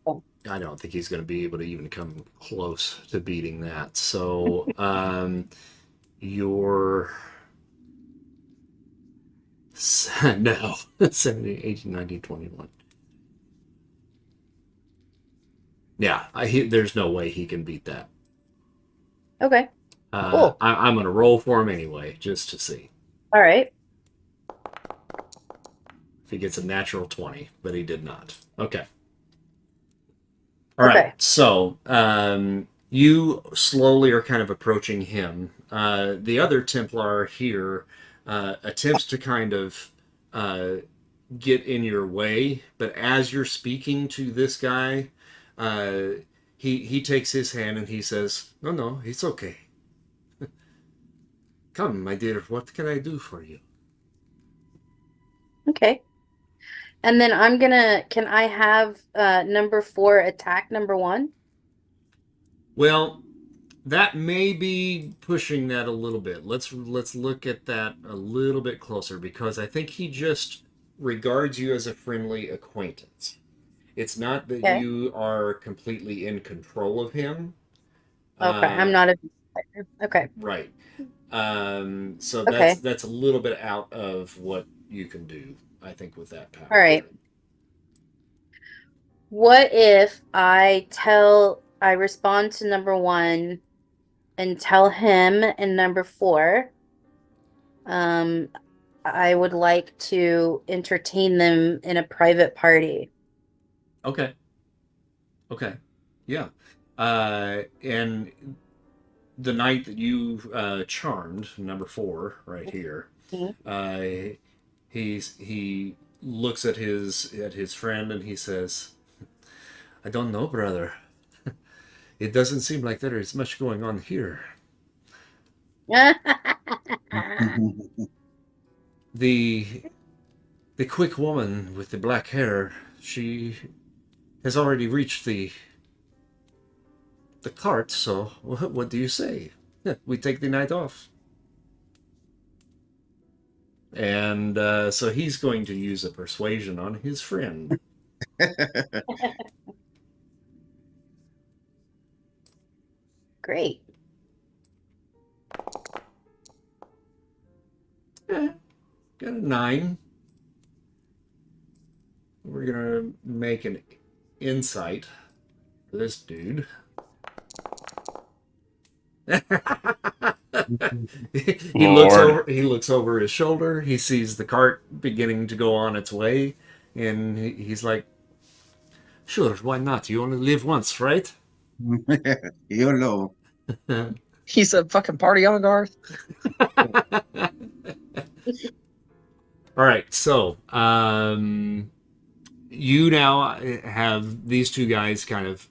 Oh. I don't think he's going to be able to even come close to beating that. So your no 17, 18, 19, 21. Yeah, there's no way he can beat that. Okay. Cool. I'm going to roll for him anyway, just to see All right. if he gets a natural 20, but he did not. Okay. All right. Okay. So you slowly are kind of approaching him. The other Templar here attempts to kind of get in your way, but as you're speaking to this guy, he takes his hand and he says, "No, no, it's okay. Come, my dear, what can I do for you?" Okay. And then can I have number 4 attack number 1? Well, that may be pushing that a little bit. Let's look at that a little bit closer because I think he just regards you as a friendly acquaintance. It's not that Okay. you are completely in control of him. Okay. I'm Uh, not a Okay. Right. So Okay. that's a little bit out of what you can do, I think, with that power. All right. What if I respond to number one and tell him in number four, um, I would like to entertain them in a private party. Okay. Okay. Yeah. And the knight that you charmed, number four, right here, Mhm. he looks at his friend and he says, "I don't know, brother. It doesn't seem like there is much going on here. The the quick woman with the black hair, she has already reached the cart. So what do you say? We take the night off." And so he's going to use a persuasion on his friend. Great. Got a 9. We're gonna make an insight for this dude. Lord. He looks over his shoulder. He sees the cart beginning to go on its way, and he's like, "Sure, why not? You only live once, right?" YOLO. He's a fucking party on Garth. All right, so you now have these two guys kind of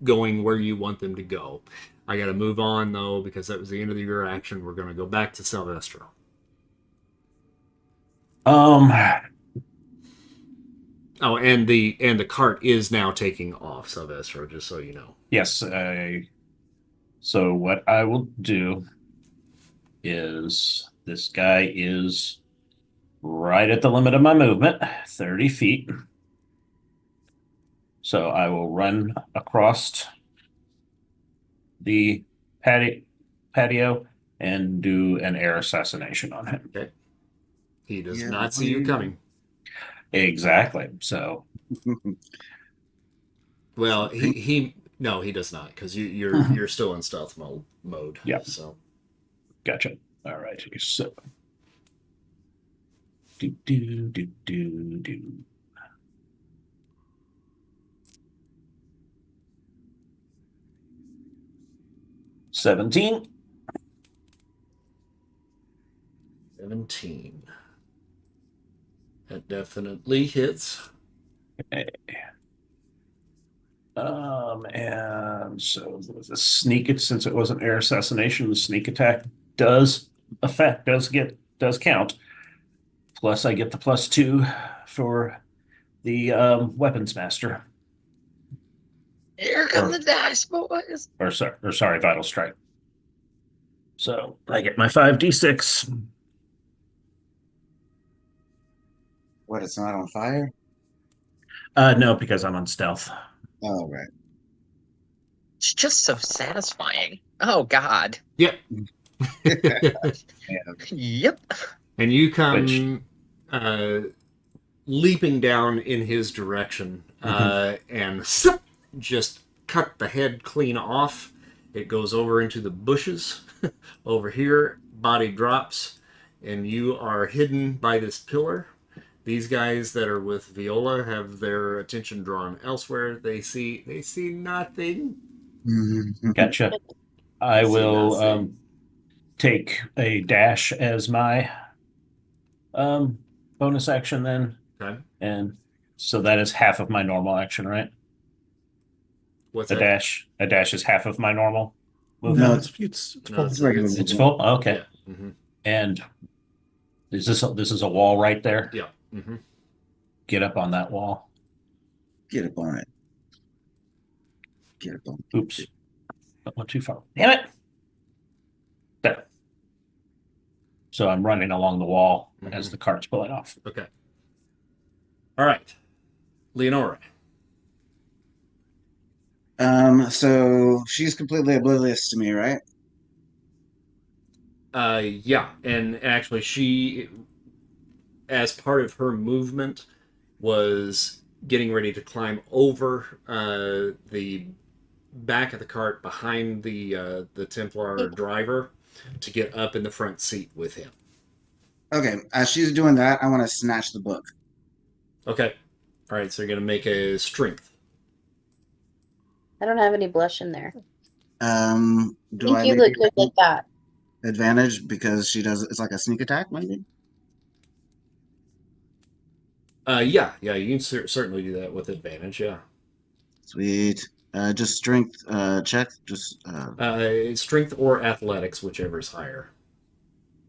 going where you want them to go. I got to move on though because that was the end of your action. We're going to go back to Silvestro. Um, Oh, and the cart is now taking off, Silvestro. Just so you know. yes. So what I will do is this guy is right at the limit of my movement, 30 feet. So I will run across the patio and do an air assassination on him. Okay. He does Yeah, not see you coming. Exactly. So Well, he no, he does not because you're still in stealth mode. Yeah. So gotcha. All right. So do. 17. 17. That definitely hits. And so the sneak it since it was an air assassination, the sneak attack does count. Plus I get the +2 for the weapons master. Here come the dice, boys. Sorry, vital strike. So I get my 5d6. What, it's not on fire? No, because I'm on stealth. Oh, right. It's just so satisfying. Oh God. Yep. Yep. And you come leaping down in his direction and just cut the head clean off. It goes over into the bushes over here. Body drops, and you are hidden by this pillar. These guys that are with Viola have their attention drawn elsewhere. They see nothing. Gotcha. I See will nothing. take a dash as my bonus action then. Okay. And so that is half of my normal action, right? What's A that? dash is half of my normal No, movement. it's No, full. it's regular It's movement. full? Okay. Yeah. Mm-hmm. And this is a wall right there? Yeah. Mm-hmm. Get up on that wall. Get up on it. Get up on it. Oops. That went too far. Damn it. There. So I'm running along the wall as the cart's pulling off. Okay. All right. Leonora. So she's completely oblivious to me, right? Yeah, and actually, she, as part of her movement, was getting ready to climb over the back of the cart behind the Templar driver to get up in the front seat with him. Okay, as she's doing that, I want to snatch the book. Okay. All right, so you're going to make a strength. I don't have any blush in there. Do think I you maybe look good like that. advantage because she does? It's like a sneak attack, maybe. Yeah, you can certainly do that with advantage. Yeah. Sweet. Just strength check. Just Strength or athletics, whichever is higher.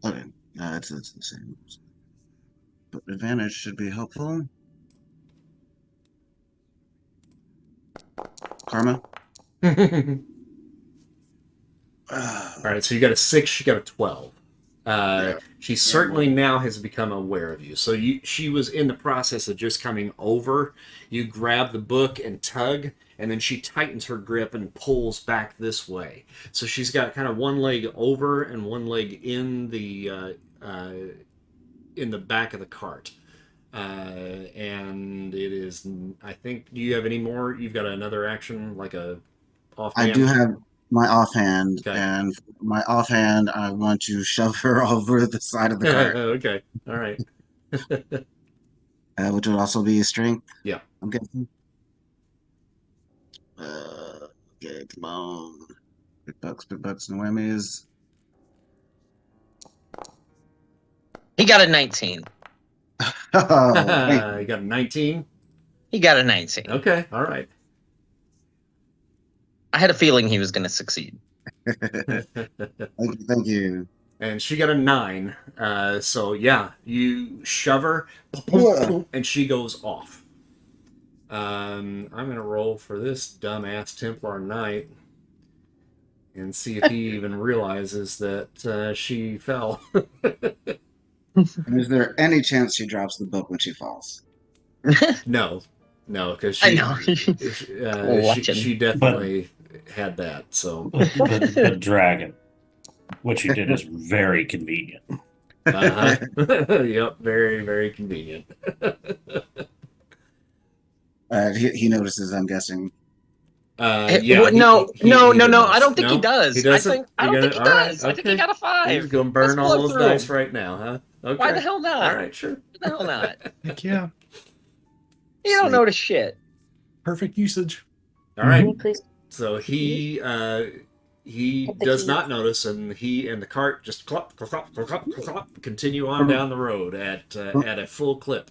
okay. It's the same. But advantage should be helpful. Karma. All right, so you got a 6, she got a 12. Yeah. She certainly now has become aware of you. So she was in the process of just coming over. You grab the book and tug, and then she tightens her grip and pulls back this way. So she's got kind of one leg over and one leg in the back of the cart. And it is, I think, do you have any more? You've got another action, like a I offhand? do have my offhand, Okay. and my offhand, I want to shove her over the side of the cart, Okay. All right. which would also be a strength. Yeah. I'm guessing. Okay, come on. Big bucks, and whammies. He got a 19. Oh, thank You got a 19? He got a 19. Okay. All right. I had a feeling he was going to succeed. Thank you. And she got a 9. So, yeah, you shove her, and she goes off. I'm going to roll for this dumbass Templar Knight and see if he even realizes that she fell. And is there any chance she drops the book when she falls? No, because I know. she definitely had that. So, But dragon, what you did is very convenient. Yep, very, very convenient. He notices, I'm guessing. Yeah. No. I don't think No? he does. He doesn't? I don't think he All right, does. I think he okay. got a 5. He's gonna burn Let's all blow those through dice him. right now, huh? Okay. Why the hell not? All right, sure. Why the hell not? Heck yeah. You don't Sweet. notice shit. Perfect usage. All right. Can you please? So he Hit the does keys. not notice, and he and the cart just continue on down the road at a full clip.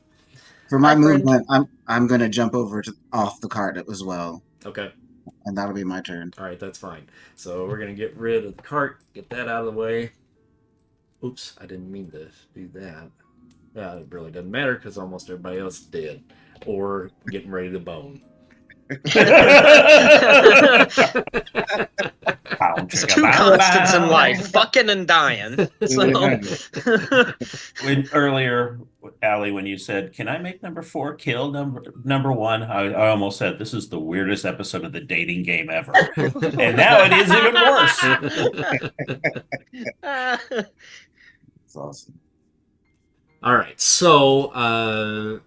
For my Hi, friend. movement, I'm gonna jump over off the cart as well, Okay. and that'll be my turn. All right, that's fine. So we're gonna get rid of the cart, get that out of the way. Oops, I didn't mean to do that. It really doesn't matter because almost everybody else is dead or getting ready to bone. There's 2 constants in life: fucking and dying. So, Earlier, Allie, when you said, "Can I make number 4 kill number 1?" I almost said, "This is the weirdest episode of the dating game ever," and now it is even worse. It's awesome. All right, so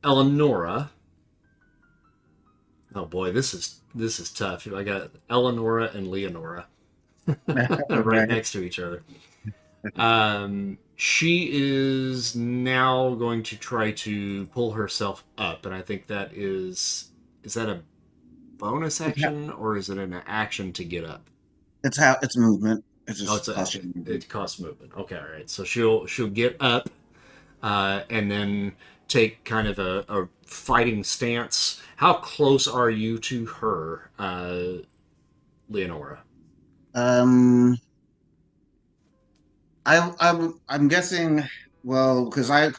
Eleonora. Oh boy, this is tough. I got Eleonora and Leonora right next to each other. She is now going to try to pull herself up, and I think that is that a bonus action or is it an action to get up? It's movement. It's just Oh, it's an costs you action. movement. It costs movement. Okay, all right. So she'll get up, and then take kind of a fighting stance. How close are you to her, Leonora? I'm guessing. Well, because I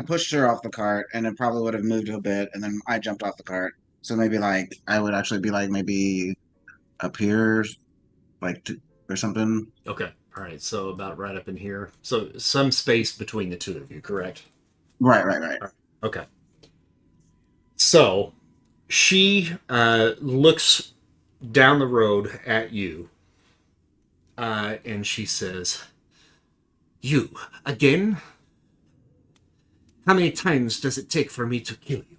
pushed her off the cart, and it probably would have moved a bit, and then I jumped off the cart. So maybe like I would actually be like maybe up here, like or something. Okay, all right. So about right up in here. So some space between the two of you, correct? Right. Okay. So she looks down the road at you, And she says, "You again? How many times does it take for me to kill you?"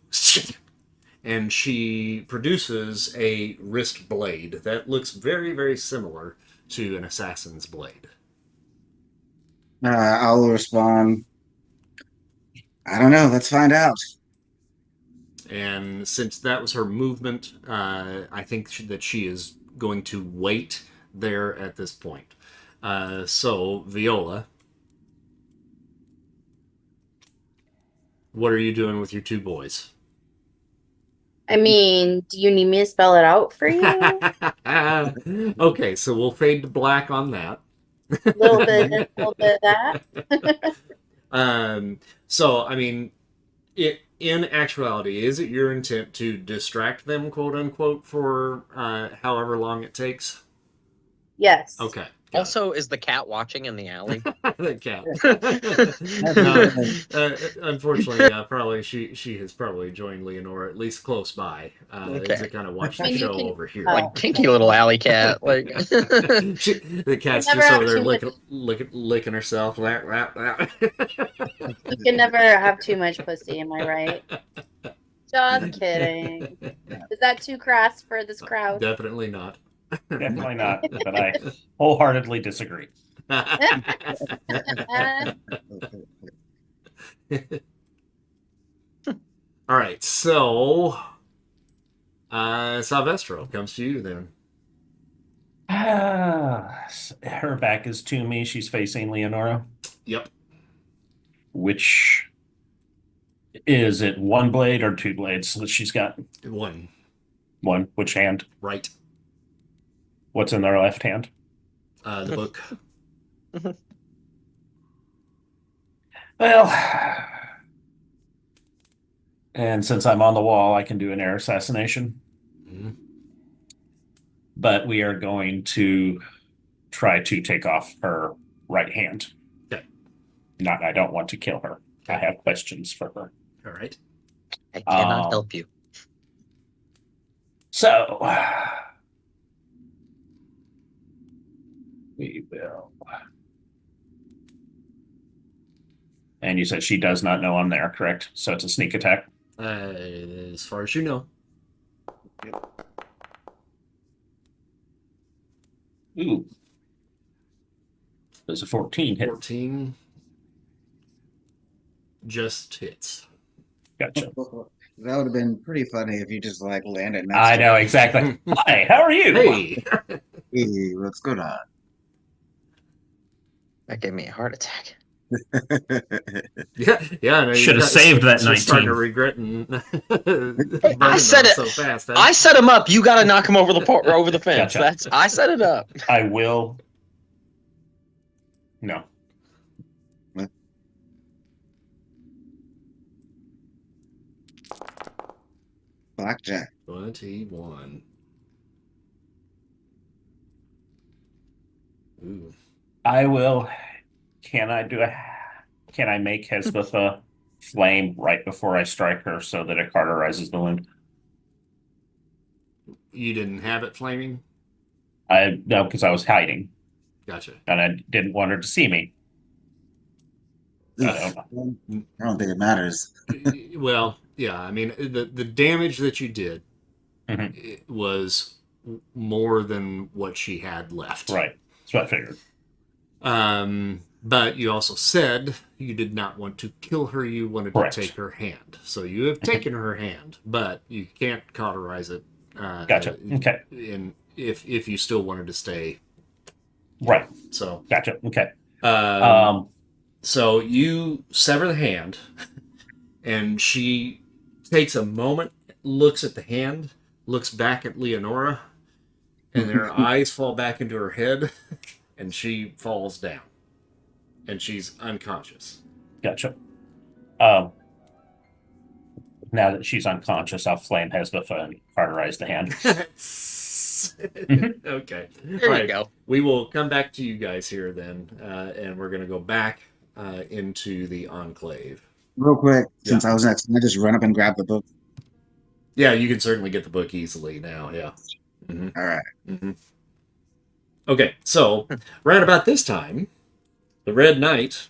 And she produces a wrist blade that looks very, very similar to an assassin's blade. I'll respond. I don't know. Let's find out. And since that was her movement, I think that she is going to wait there at this point. So, Viola, what are you doing with your two boys? I mean, do you need me to spell it out for you? Okay, so we'll fade to black on that. A little bit of this, a little bit of that. So, I mean, in actuality, is it your intent to distract them, quote unquote, for however long it takes? Yes. Okay. Also, is the cat watching in the alley? The cat. No, unfortunately, probably she has probably joined Leonora at least close by Okay. to kind of watch I the mean, you show can- over here. Like kinky little alley cat. Like The cat's never just have over there too licking herself. Lap, lap, lap. You can never have too much pussy, am I right? Just kidding. Is that too crass for this crowd? Definitely not. Definitely not, but I wholeheartedly disagree. All right, so Salvestro comes to you then. Her back is to me. She's facing Leonora. Yep. Which is it? One blade or two blades that she's got? One. One. Which hand? Right. What's in their left hand? The book. Well, and since I'm on the wall, I can do an air assassination. Mhm. But we are going to try to take off her right hand. Okay. I don't want to kill her. I have questions for her. All right. I cannot help you. So we will. And you said she does not know I'm there, correct? So it's a sneak attack. As far as you know. Ooh. There's a 14 hit. 14 just hits. Gotcha. That would have been pretty funny if you just like landed next I to know me. exactly. Hi, how are you? Hey. Hey, what's going on? That gave me a heart attack. Yeah. I know, Should you're have saved that starting 19. to regretting. I said it. so fast. Huh? I set him up. You got to knock him over the fence. Gotcha. I set it up. I will. No. Blackjack. 21. Ooh. I will. Can I make Hesbeth a flame right before I strike her so that it cauterizes the wound? You didn't have it flaming? No, because I was hiding Gotcha. and I didn't want her to see me. I don't think it matters. Well, yeah, I mean, the damage that you did Mhm. it was more than what she had left. Right. That's what I figured. But you also said you did not want to kill her, you wanted Correct. to take her hand. So you have taken her hand, but you can't cauterize it. Gotcha. Okay. If you still wanted to stay. Right. So. Gotcha. Okay. So you sever the hand, and she takes a moment, looks at the hand, looks back at Leonora, and her eyes fall back into her head, and she falls down. And she's unconscious. Gotcha. Now that she's unconscious, I'll flame Hesbeth and cauterize the hand. Okay. There you go. We will come back to you guys here then, and we're going to go back into the Enclave. Real quick, since I was next, can I just run up and grab the book? Yeah, you can certainly get the book easily now. Yeah. All right. Okay, so right about this time, the Red Knight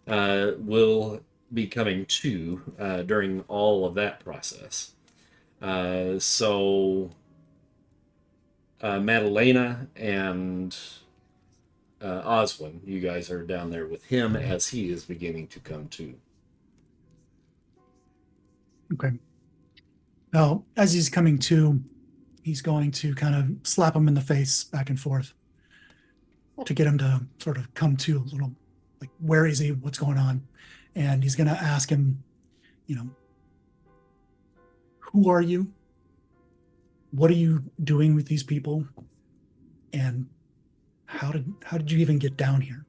will be coming to during all of that process. So Madalena and Oswin, you guys are down there with him as he is beginning to come to. Okay. Now, as he's coming to, he's going to kind of slap him in the face back and forth to get him to sort of come to a little, like, where is he? What's going on? And he's going to ask him, who are you? What are you doing with these people? And how did you even get down here?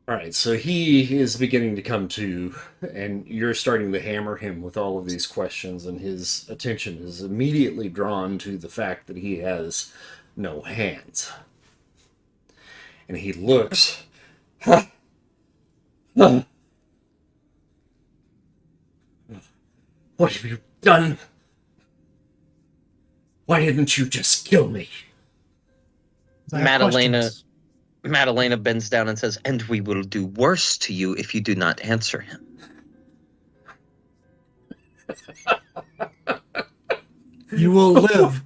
All right, so he is beginning to come to, and you're starting to hammer him with all of these questions, and his attention is immediately drawn to the fact that he has no hands. And he looks. What have you done? Why didn't you just kill me? I have Madalena questions. Madalena bends down and says, "And we will do worse to you if you do not answer him." You will live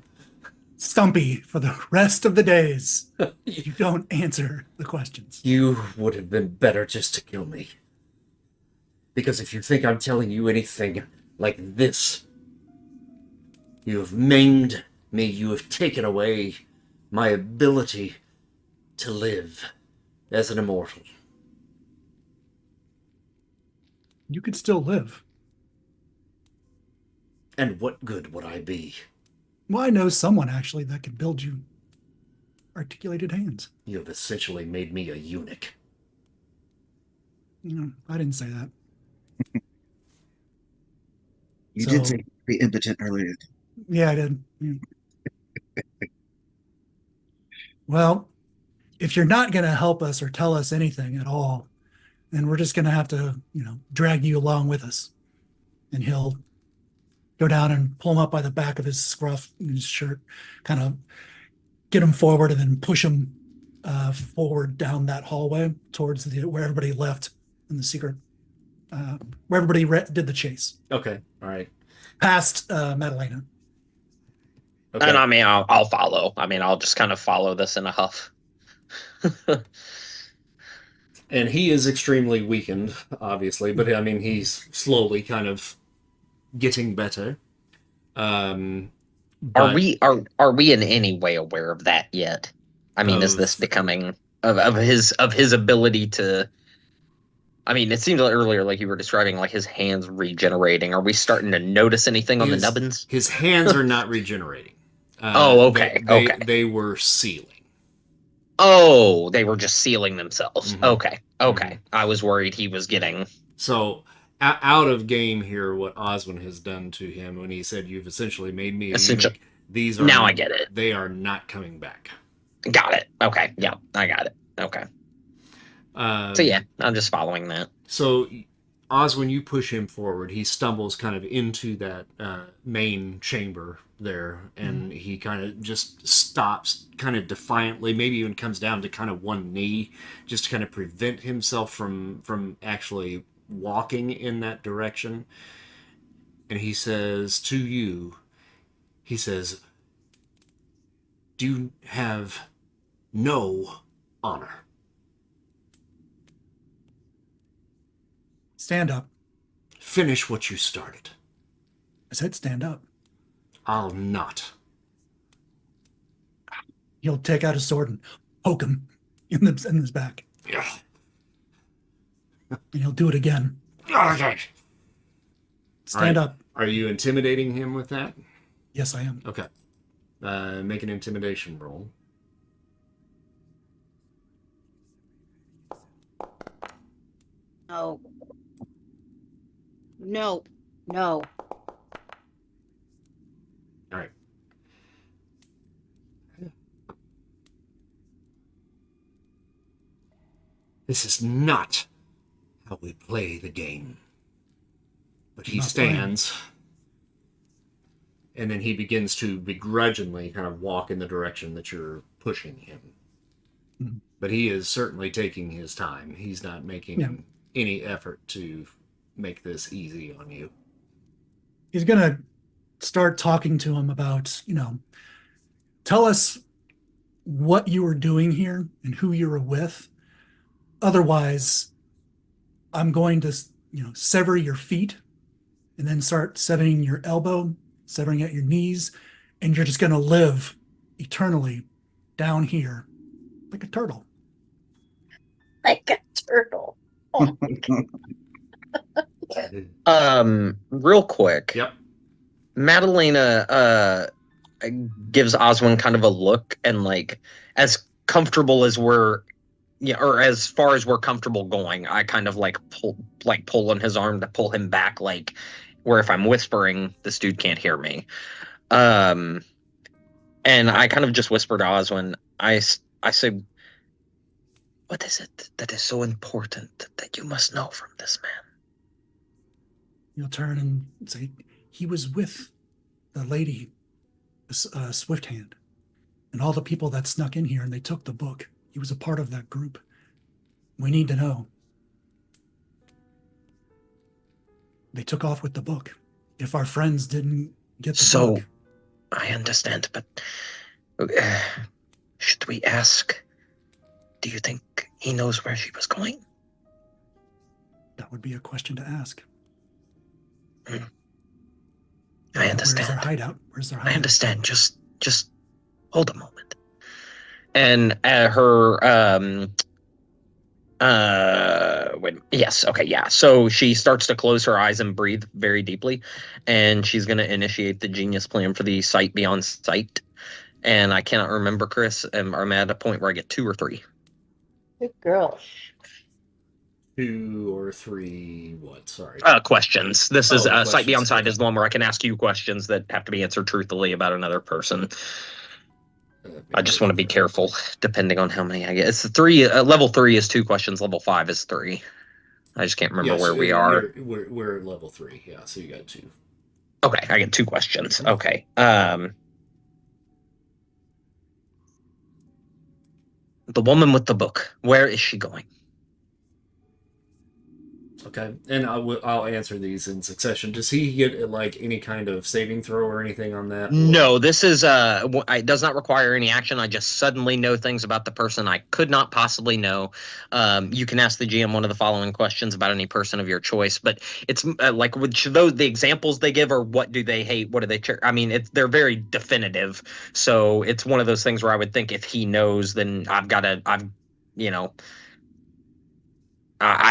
stumpy for the rest of the days if you don't answer the questions. You would have been better just to kill me. Because if you think I'm telling you anything like this, you have maimed me, you have taken away my ability to live as an immortal. You could still live. And what good would I be? Well, I know someone actually that could build you articulated hands. You have essentially made me a eunuch. I didn't say that. You So- did say be impotent earlier. Yeah, I did. Yeah. Well, if you're not going to help us or tell us anything at all, then we're just going to have to, drag you along with us. And he'll go down and pull him up by the back of his scruff and his shirt, kind of get him forward and then push him forward down that hallway towards where everybody left in the secret, where everybody did the chase, Okay, all right. past Madalena. Okay. And I mean, I'll follow. I mean, I'll just kind of follow this in a huff. And he is extremely weakened, obviously, but I mean, he's slowly kind of getting better. Are But we in any way aware of that yet? I mean, is this Of- becoming of his ability to? I mean, it seemed like earlier, like you were describing, like his hands regenerating. Are we starting to notice anything on the nubbins? His hands are not regenerating. Oh, okay, okay. They were sealing. Oh, they were just sealing themselves. Mhm. Okay, okay. I was worried he was getting. So, out of game here, what Oswin has done to him when he said, "You've essentially made me a Essential- eunuch," these are Now I get it. They are not coming back. Got it. Okay, yeah, I got it. Okay. So yeah, I'm just following that. So, Oswin, you push him forward. He stumbles kind of into that main chamber there, and he kind of just stops, kind of defiantly. Maybe even comes down to kind of one knee, just to kind of prevent himself from actually walking in that direction. And he says to you, he says, "Do you have no honor?" Stand up. Finish what you started. I said stand up. I'll not. He'll take out his sword and poke him in his back. Yeah. And he'll do it again. Okay. Stand All right. up. Are you intimidating him with that? Yes, I am. Okay. Make an intimidation roll. No. No. No. All right. This is not how we play the game. But he Not playing. stands and then he begins to begrudgingly kind of walk in the direction that you're pushing him. Mhm. But he is certainly taking his time. He's not making Yeah. any effort to make this easy on you. He's gonna start talking to him about, tell us what you were doing here and who you were with. Otherwise, I'm going to, sever your feet and then start severing your elbow, severing at your knees, and you're just going to live eternally down here like a turtle. Like a turtle. Oh, Real quick. Yep. Madalena gives Oswin kind of a look, and like as comfortable as we're or as far as we're comfortable going, I kind of like pull on his arm to pull him back, like where if I'm whispering, this dude can't hear me. And I kind of just whisper to Oswin, I say, what is it that is so important that you must know from this man? You'll turn and say, he was with the lady, Swift Hand, and all the people that snuck in here and they took the book. He was a part of that group. We need to know. They took off with the book. If our friends didn't get the book. I understand, but should we ask? Do you think he knows where she was going? That would be a question to ask. I understand. Where's their hideout? I understand. Just hold a moment. And her yes, okay, yeah. So she starts to close her eyes and breathe very deeply, and she's going to initiate the genius plan for the sight beyond sight. And I cannot remember, Chris. I'm at a point where I get 2 or 3. good girl. 2 or 3 what? Sorry. Questions. This is questions. sight beyond sight Okay. is the one where I can ask you questions that have to be answered truthfully about another person. I just want to be careful, depending on how many I get. It's 3. Level 3 is 2 questions. Level 5 is 3. I just can't remember where we are. We're at level 3. Yeah, so you got 2. Okay, I get 2 questions. Okay. The woman with the book. Where is she going? Okay, and I'll answer these in succession. Does he get like any kind of saving throw or anything on that? No, this is it does not require any action. I just suddenly know things about the person I could not possibly know. You can ask the GM one of the following questions about any person of your choice, but it's like which those the examples they give are what do they hate, what do they I mean, they're very definitive. So it's one of those things where I would think if he knows, then I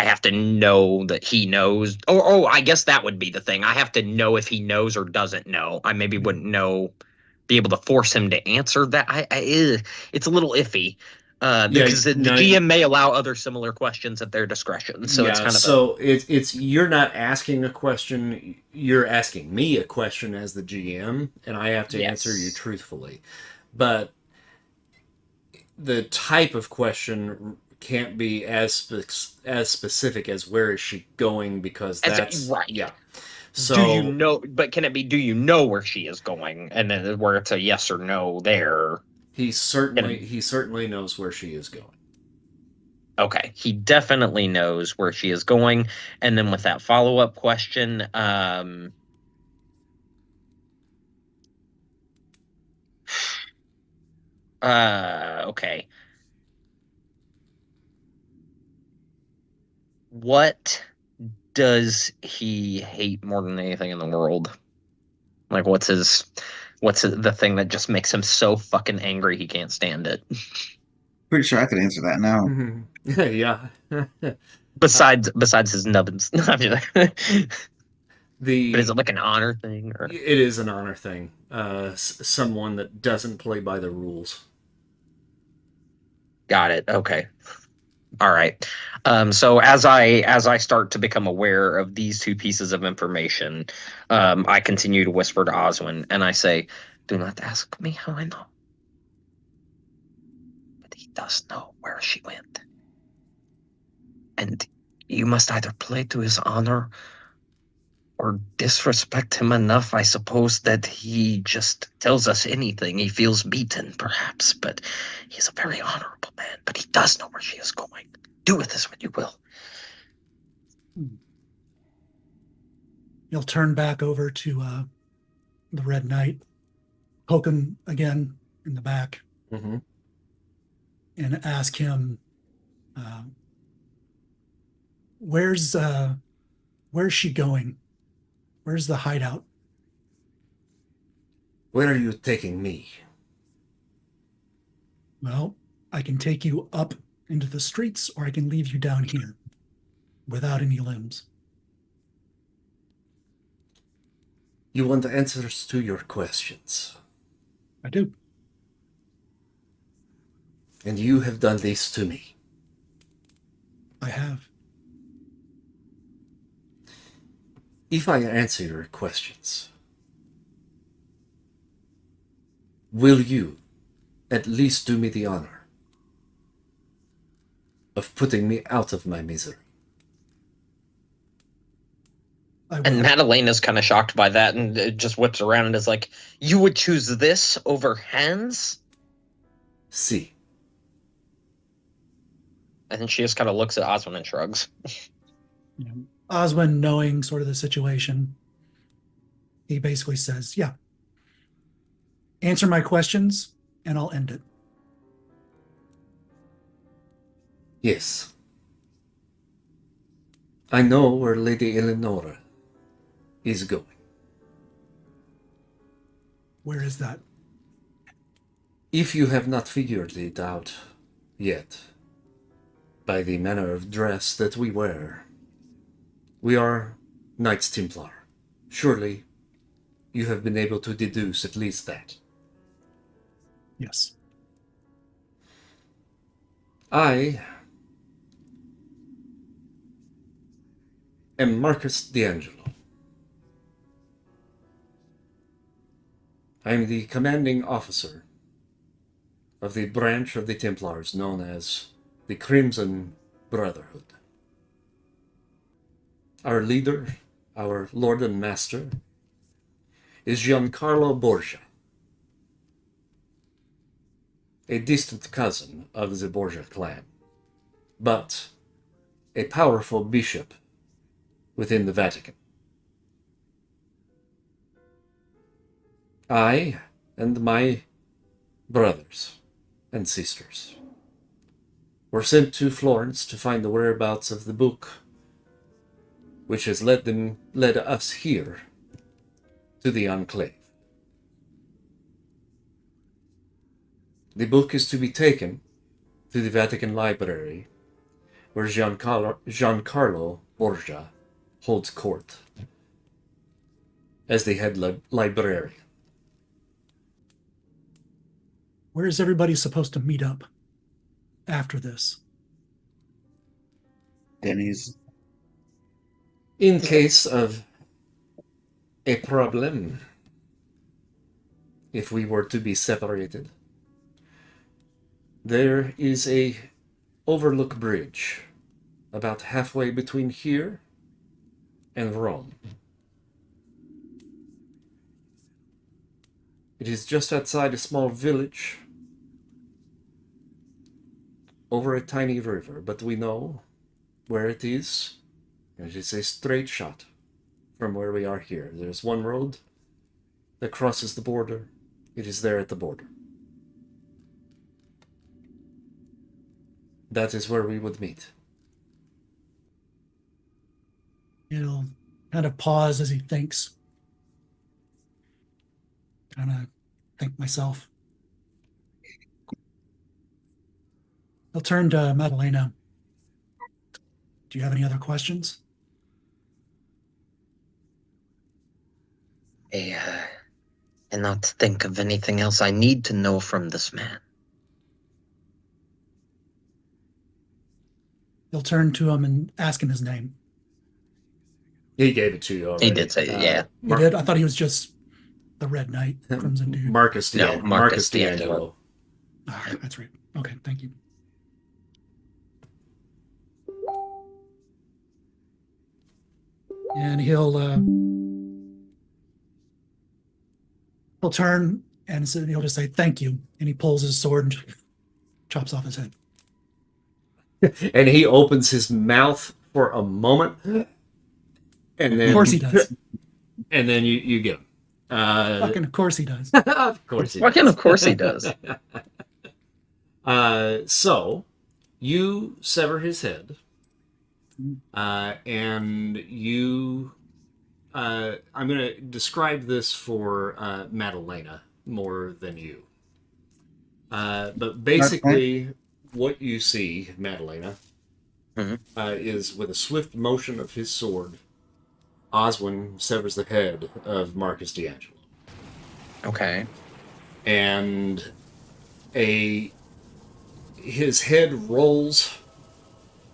have to know that he knows. I guess that would be the thing. I have to know if he knows or doesn't know. I maybe wouldn't be able to force him to answer that. It's a little iffy because the GM may allow other similar questions at their discretion. So it's kind of it's you're not asking a question. You're asking me a question as the GM, and I have to answer you truthfully. But the type of question can't be as specific as where is she going, because that's right. Yeah. So do you know? But can it be? Do you know where she is going? And then where it's a yes or no there. He certainly knows where she is going. Okay, he definitely knows where she is going. And then with that follow-up question, okay. What does he hate more than anything in the world? Like, what's the thing that just makes him so fucking angry he can't stand it? Pretty sure I could answer that now. Yeah. Besides his nubbins. But is it like an honor thing? Or? It is an honor thing. Someone that doesn't play by the rules. Got it. Okay. All right. So as I start to become aware of these 2 pieces of information, I continue to whisper to Oswin, and I say, "Do not ask me how I know, but he does know where she went, and you must either play to his honor or disrespect him enough, I suppose, that he just tells us anything. He feels beaten, perhaps, but he's a very honorable man. But he does know where she is going. Do with this what you will. He'll turn back over to the Red Knight, poke him again in the back, Mm-hmm. and ask him, where's she going? Where's the hideout? Where are you taking me? Well, I can take you up into the streets, or I can leave you down here without any limbs. You want answers to your questions. I do. And you have done this to me. I have. If I answer your questions, will you at least do me the honor of putting me out of my misery? I will. And Madeleine is kind of shocked by that and just whips around and is like, "You would choose this over hands?" See. And then she just kind of looks at Oswin and shrugs. You know, Oswin, knowing sort of the situation, he basically says, yeah, answer my questions and I'll end it. Yes. I know where Lady Leonora is going. Where is that? If you have not figured it out yet, by the manner of dress that we wear, we are Knights Templar. Surely you have been able to deduce at least that. Yes. I am Marcus D'Angelo. I am the commanding officer of the branch of the Templars known as the Crimson Brotherhood. Our leader, our Lord and Master, is Giancarlo Borgia, a distant cousin of the Borgia clan, but a powerful bishop within the Vatican. I and my brothers and sisters were sent to Florence to find the whereabouts of the book which has led us here to the Enclave. The book is to be taken to the Vatican Library, where Giancarlo Borgia holds court as the head librarian. Where is everybody supposed to meet up after this? Denny's. In case of a problem, if we were to be separated, there is a overlook bridge about halfway between here and Rome. It is just outside a small village over a tiny river, but we know where it is. It is a straight shot from where we are here. There's one road that crosses the border. It is there at the border. That is where we would meet. He'll kind of pause as he thinks. Kind of think myself. He'll turn to Madalena. Do you have any other questions? I cannot think of anything else I need to know from this man. He'll turn to him and ask him his name. He gave it to you already. He did say, yeah. He did? I thought he was just the Red Knight, Crimson Dude. Marcus No, Marcus D'Angelo. Ah, that's right. Okay, thank you. And he'll he'll turn and so he'll just say thank you, and he pulls his sword and chops off his head. And he opens his mouth for a moment, and then Of course he does. And then you get him. Fucking of course he does. Of course he Fucking does. of course he does. So you sever his head, and you. I'm going to describe this for Madalena more than you. But basically, what you see, Madalena, is with a swift motion of his sword, Oswin severs the head of Marcus D'Angelo. Okay. And his head rolls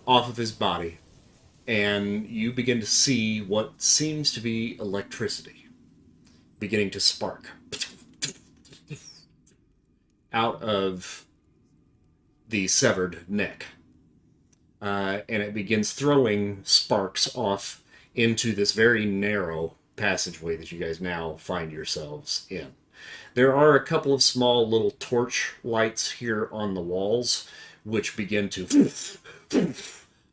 off of his body, and you begin to see what seems to be electricity beginning to spark out of the severed neck. And it begins throwing sparks off into this very narrow passageway that you guys now find yourselves in. There are a couple of small little torch lights here on the walls, which begin to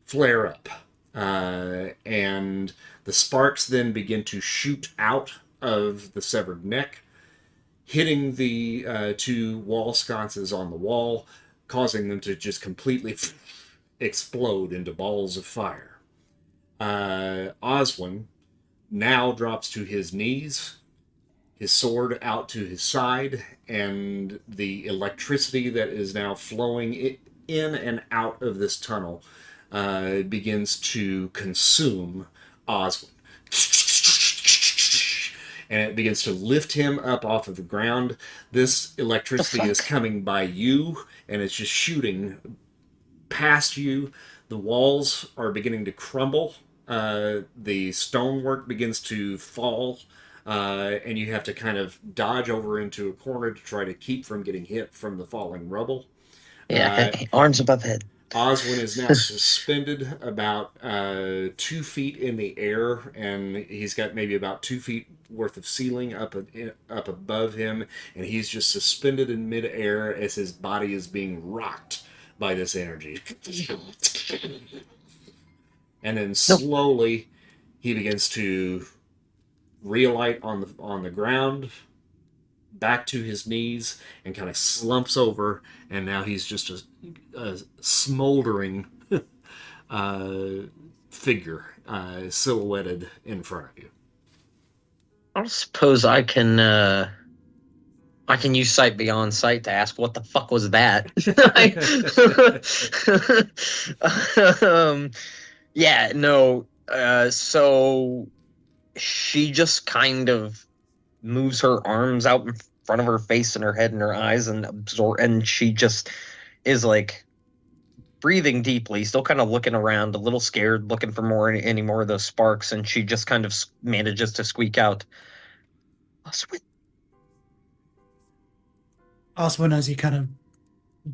flare up. And the sparks then begin to shoot out of the severed neck, hitting the two wall sconces on the wall, causing them to just completely explode into balls of fire. Oswin now drops to his knees, his sword out to his side, and the electricity that is now flowing in and out of this tunnel begins to consume Oswin. And it begins to lift him up off of the ground. This electricity is coming by you, and it's just shooting past you. The walls are beginning to crumble. The stonework begins to fall. And you have to kind of dodge over into a corner to try to keep from getting hit from the falling rubble. Yeah, arms above head. Oswin is now suspended about 2 feet in the air, and he's got maybe about 2 feet worth of ceiling up above him, and he's just suspended in midair as his body is being rocked by this energy. And then slowly he begins to relight on the ground, back to his knees, and kind of slumps over, and now he's just a smoldering figure silhouetted in front of you. I don't suppose I can use sight beyond sight to ask what the fuck was that. Yeah, no. So she just kind of moves her arms out in front of her face and her head and her eyes and she just is like breathing deeply, still kind of looking around, a little scared, looking for any more of those sparks, and she just kind of manages to squeak out, Oswin. Oswin, as he kind of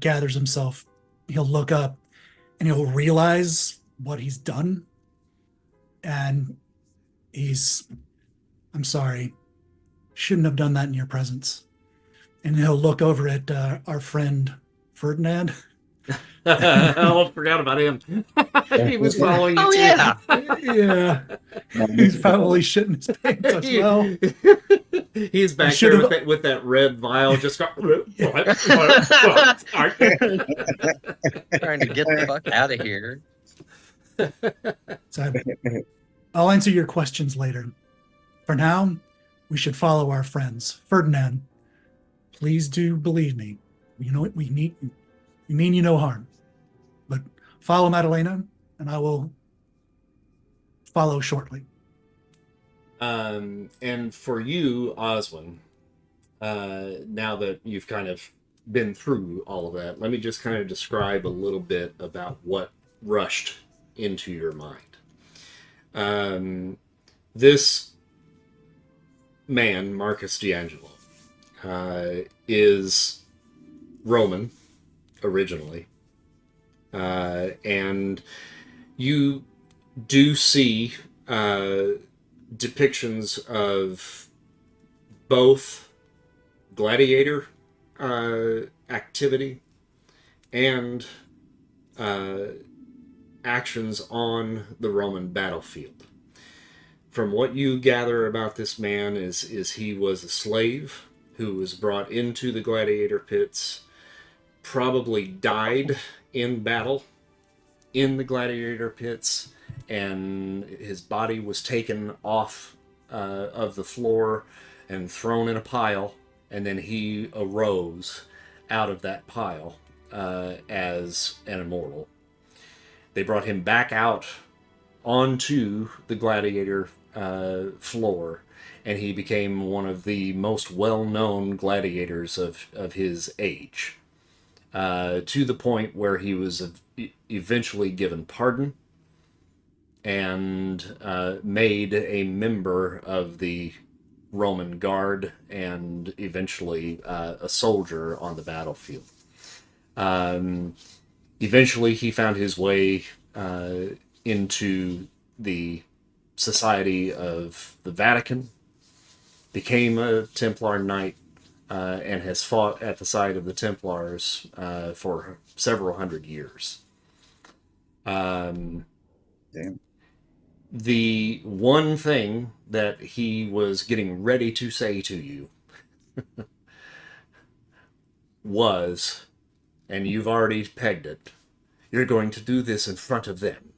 gathers himself, he'll look up and he'll realize what he's done. And I'm sorry, shouldn't have done that in your presence. And he'll look over at our friend Ferdinand. I forgot about him. He was following you Oh too. yeah. Yeah, he's probably shitting his pants as well. He's back should've- there with that red vial, just got. Trying to get the fuck out of here. So I'll answer your questions later. For now, we should follow our friends. Ferdinand, please do believe me. You know what we need. We mean you no harm. But follow Madalena, and I will follow shortly. And for you, Oswin, now that you've kind of been through all of that, let me just kind of describe a little bit about what rushed into your mind. This man, Marcus D'Angelo, is Roman originally. And you do see depictions of both gladiator activity and actions on the Roman battlefield. From what you gather about this man is he was a slave who was brought into the gladiator pits, probably died in battle in the gladiator pits, and his body was taken off of the floor and thrown in a pile, and then he arose out of that pile as an immortal. They brought him back out onto the gladiator floor, and he became one of the most well-known gladiators of his age, to the point where he was eventually given pardon and made a member of the Roman Guard and eventually a soldier on the battlefield. Eventually, he found his way into the Society of the Vatican, became a Templar Knight, and has fought at the side of the Templars for several hundred years. Damn. The one thing that he was getting ready to say to you was, and you've already pegged it, you're going to do this in front of them.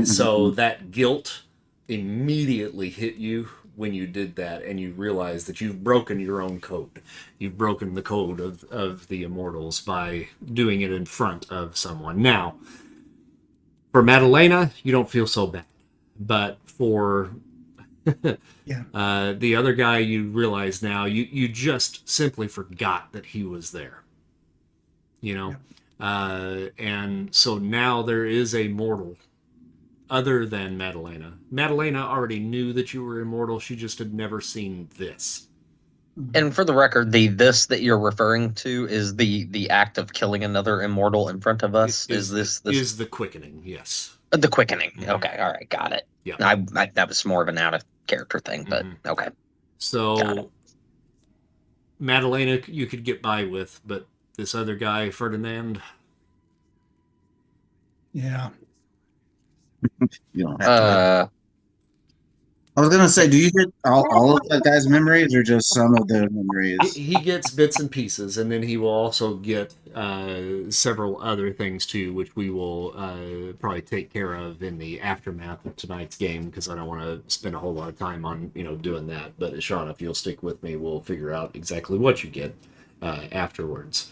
So that guilt immediately hit you when you did that, and you realize that you've broken your own code. You've broken the code of the immortals by doing it in front of someone. Now, for Madalena, you don't feel so bad. But for the other guy, you realize now you just simply forgot that he was there. You know? And so now there is a mortal other than Madalena. Madalena already knew that you were immortal. She just had never seen this. And for the record, the this that you're referring to is the act of killing another immortal in front of us. Is this is the quickening? Yes. The quickening? Okay, all right, got it. Yeah. I that was more of an out of character thing, but okay. Got So it. Madalena you could get by with, but this other guy, Ferdinand. Yeah. You don't have to. I was gonna say, do you get all of that guy's memories, or just some of the memories? He gets bits and pieces, and then he will also get several other things too, which we will probably take care of in the aftermath of tonight's game, because I don't want to spend a whole lot of time on doing that. But Sean, if you'll stick with me, we'll figure out exactly what you get afterwards.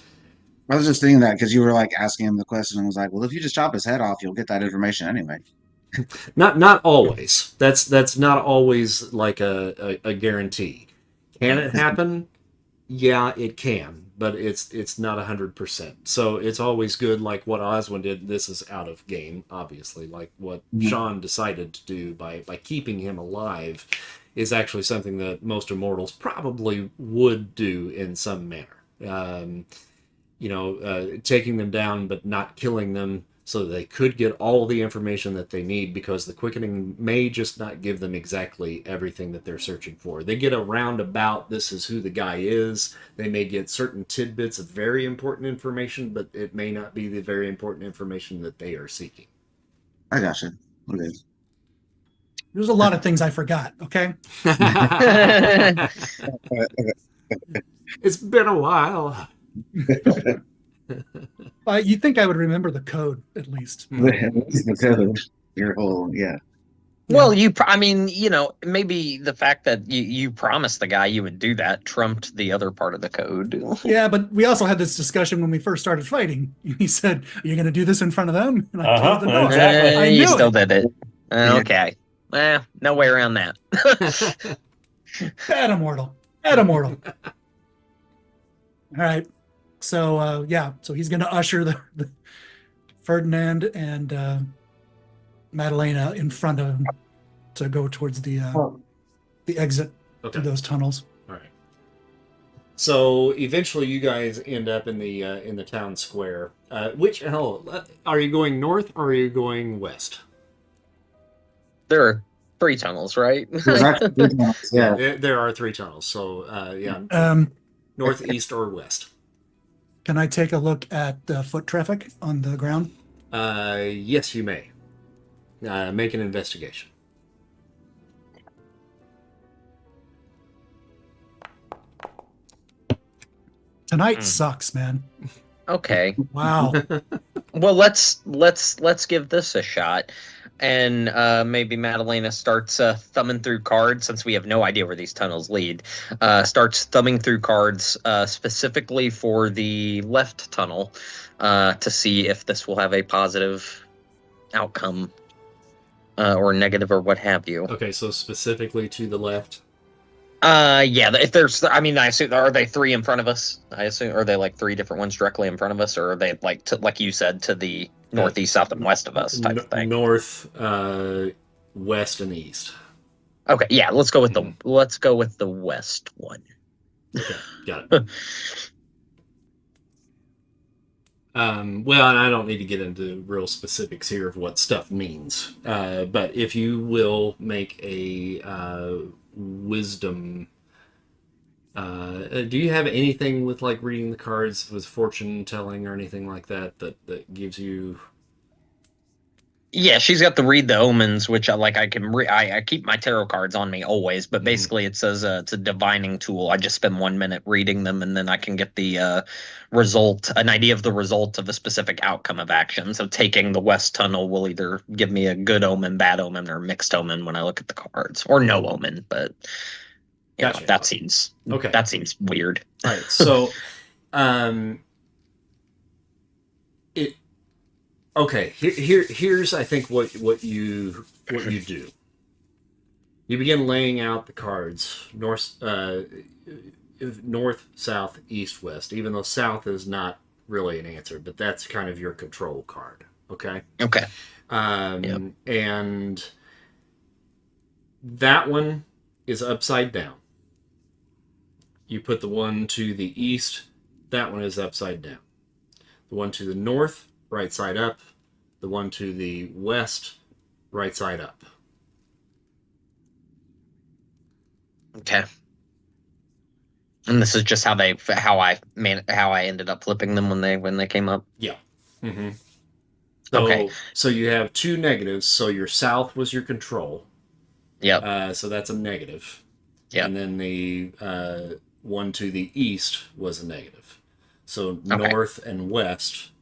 I was just thinking that because you were like asking him the question, and was like, "Well, if you just chop his head off, you'll get that information anyway." Not always. That's not always like a guarantee. Can it happen? Yeah, it can, but it's not 100%. So it's always good, like what Oswin did. This is out of game, obviously. Like what Sean decided to do by keeping him alive is actually something that most immortals probably would do in some manner. Taking them down but not killing them, so they could get all the information that they need, because the quickening may just not give them exactly everything that they're searching for. They get a roundabout, this is who the guy is. They may get certain tidbits of very important information, but it may not be the very important information that they are seeking. I gotcha. Okay. There's a lot of things I forgot. Okay. It's been a while. You'd think I would remember the code at least. The code. Your whole Well, maybe the fact that you promised the guy you would do that trumped the other part of the code. Yeah, but we also had this discussion when we first started fighting. He said, "Are you going to do this in front of them?" And I closed the door. Exactly. I You knew still it. did it. Okay. No way around that. Bad immortal. Bad immortal. All right. So so he's going to usher the Ferdinand and Madalena in front of him to go towards the exit Okay. to those tunnels. All right. So eventually, you guys end up in the town square. Which hell are you going north or are you going west? There are 3 tunnels, right? There's actually three tunnels, yeah. There are 3 tunnels. So yeah, northeast or west. Can I take a look at the foot traffic on the ground? Yes, you may. Make an investigation. Tonight sucks, man. Okay. Wow. Well, let's give this a shot, and maybe Madalena starts thumbing through cards since we have no idea where these tunnels lead. Starts thumbing through cards specifically for the left tunnel to see if this will have a positive outcome or negative or what have you. Okay, so specifically to the left. Yeah. If there's, I mean, I assume are they 3 in front of us? I assume are they like 3 different ones directly in front of us, or are they like like you said to the northeast, south, and west of us type of thing? North, west, and east. Okay, yeah. Let's go with the west one. Okay, got it. Well, and I don't need to get into real specifics here of what stuff means, but if you will make a wisdom. Do you have anything with like reading the cards with fortune telling or anything like that gives you? Yeah, she's got the read the omens, which I can I keep my tarot cards on me always, but basically it says it's a divining tool. I just spend 1 minute reading them, and then I can get the an idea of the result of a specific outcome of action. So taking the west tunnel will either give me a good omen, bad omen, or mixed omen when I look at the cards, or no omen. But you know, Gotcha. that seems weird. All right, so okay. Here's I think what you do. You begin laying out the cards north, south, east, west. Even though south is not really an answer, but that's kind of your control card. Okay. Okay. Yep. And that one is upside down. You put the one to the east, that one is upside down. The one to the north, right side up. The one to the west, right side up. Okay. And this is just how I ended up flipping them when they came up. Yeah. Mm-hmm. So, okay. So you have 2 negatives. So your south was your control. Yep. So that's a negative. Yep. And then the one to the east was a negative. So north and west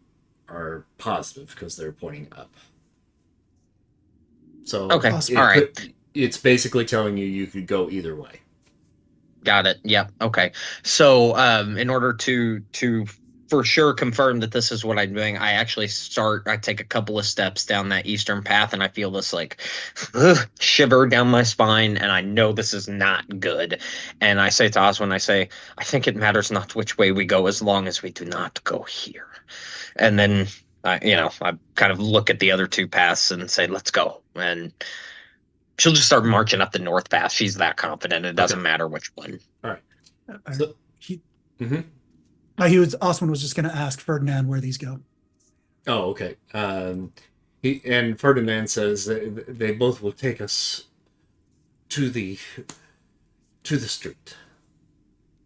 are positive because they're pointing up. So okay, all right. It's basically telling you could go either way. Got it. Yeah. Okay. So in order to for sure confirm that this is what I'm doing, I take a couple of steps down that eastern path, and I feel this like shiver down my spine, and I know this is not good. And I say to Oswin, I think it matters not which way we go as long as we do not go here. And then I kind of look at the other 2 paths and say, let's go. And she'll just start marching up the north path. She's that confident. It doesn't matter which one. All right. So, Oswin was just going to ask Ferdinand where these go. Oh, okay. And Ferdinand says they both will take us to the street.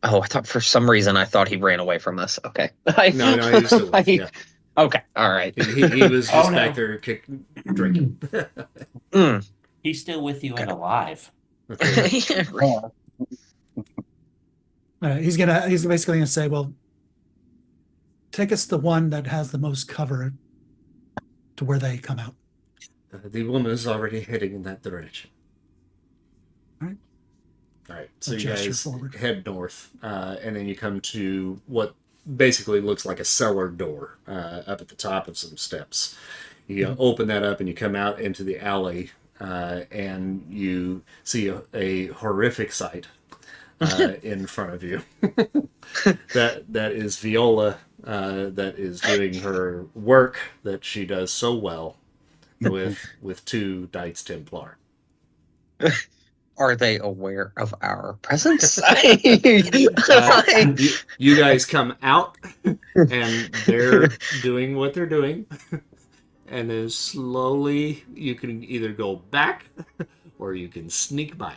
Oh, I thought for some reason he ran away from us. Okay. No, he was still with, yeah. Okay, all right. He was just back there drinking. He's still with you and alive. Okay. He's basically gonna say, well, take us the one that has the most cover to where they come out. The woman is already heading in that direction. All right. So you guys head north, and then you come to what basically looks like a cellar door up at the top of some steps. You open that up, and you come out into the alley, and you see a horrific sight in front of you. that is Viola, that is doing her work that she does so well with 2 Knights Templar. Are they aware of our presence? You guys come out, and they're doing what they're doing. And then slowly you can either go back or you can sneak by.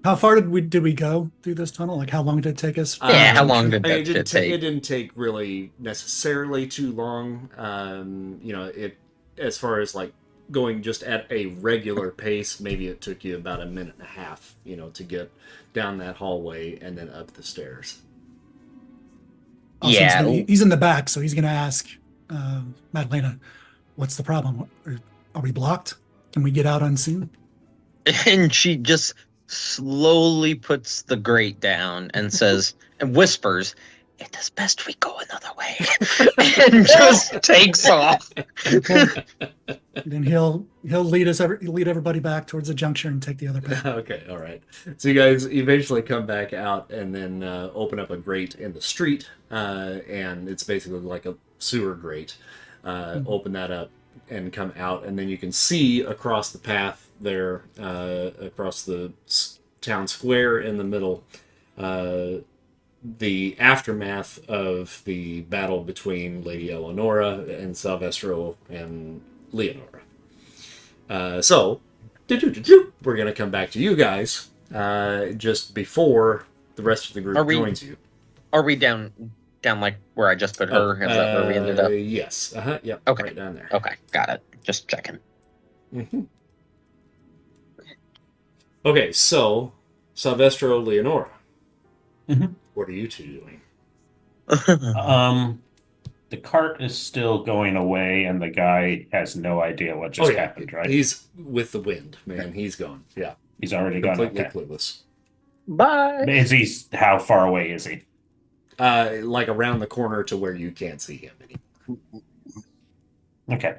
How far did we go through this tunnel? Like, how long did it take us? from Yeah, the how long junction? did that shit take? It didn't take really necessarily too long. It as far as like going just at a regular pace, maybe it took you about a minute and a half, to get down that hallway and then up the stairs. Oswin's Yeah. he's in the back, so he's gonna ask Madalena, "What's the problem? Are we blocked? Can we get out unseen?" And she just slowly puts the grate down and says, and whispers, "It is best we go another way," and just takes off. Then he'll lead everybody back towards the junction and take the other path. Okay, all right. So you guys eventually come back out and then open up a grate in the street, and it's basically like a sewer grate. Open that up and come out, and then you can see across the path there, across the town square in the middle, the aftermath of the battle between Lady Eleonora and Salvestro and Leonora. So, we're going to come back to you guys just before the rest of the group joins you. Are we down like where I just put her? Is that where we ended up? Yes. Yep. Okay. Right down there. Okay, got it. Just checking. Mm-hmm. Okay, so Salvestro, Leonora. Mhm. What are you two doing? The cart is still going away, and the guy has no idea what just happened, right? He's with the wind, man. He's gone. Yeah. He's already gone. Completely Okay. clueless. Bye. Is he? How far away is he? Like around the corner to where you can't see him anymore. Okay.